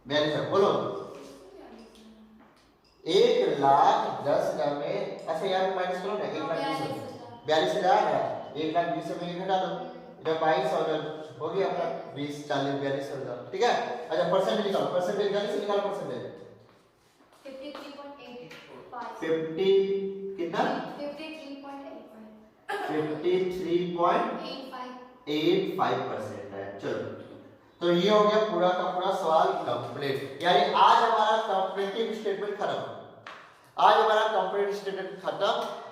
42,000 बोलो 1,10,000 में, अच्छा यहाँ माइनस करो ना, 1,20,000 है, 1,20,000 में घटा दो, इधर 22,000 हो गया अपना, 20, 40, 42,000। ठीक है, अच्छा परसेंटेज निकालो, परसेंटेज जल्दी से निकालो, परसेंटेज 50 कितना, 53.85% है। चलो तो ये हो गया पूरा का पूरा सवाल कंप्लीट, यानी आज हमारा कंपैरेटिव स्टेटमेंट खत्म। आज हमारा कंपैरेटिव स्टेटमेंट खत्म।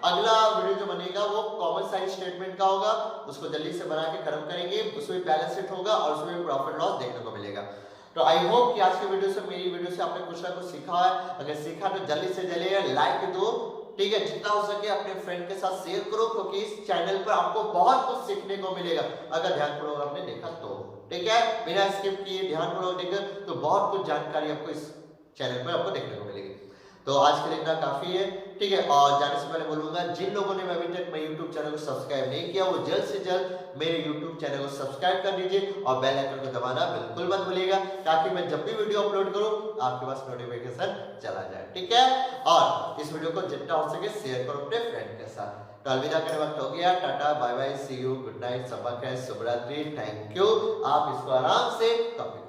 अगला वीडियो जो बनेगा वो कॉमन साइज स्टेटमेंट का होगा, उसको जल्दी से बना के खत्म करेंगे, उसमें बैलेंस शीट होगा और उसमें प्रॉफिट लॉस देखने को मिलेगा। तो आई होप कि आज की वीडियो से, मेरी वीडियो से आपने कुछ ना कुछ सीखा है। अगर सीखा तो जल्दी से जल्दी लाइक दो। ठीक है, जितना हो सके अपने फ्रेंड के साथ शेयर करो, क्योंकि इस चैनल पर आपको बहुत कुछ सीखने को मिलेगा अगर ध्यानपूर्वक आपने देखा तो। ठीक है, बिना स्किप किए ध्यानपूर्वक देखकर तो बहुत कुछ जानकारी आपको इस चैनल पर आपको देखने को मिलेगी। तो आज के लिए इतना काफी है। ठीक है, और जाने से पहले बोलूंगा, जिन लोगों ने अभी तक मेरे YouTube चैनल को सब्सक्राइब नहीं किया वो जल्द से जल्द मेरे YouTube चैनल को सब्सक्राइब कर दीजिए और बेल आइकन को दबाना बिल्कुल मत भूलिएगा, ताकि मैं जब भी वीडियो अपलोड करूं आपके पास नोटिफिकेशन चला जाए। ठीक है, और इस वीडियो को जितना हो सके शेयर करो अपने फ्रेंड के साथ। तो अलविदा करने वक्त हो गया, tata bye bye, see you, good night, सबक है, शुभ रात्रि, थैंक यू। आप इसको आराम से कॉपी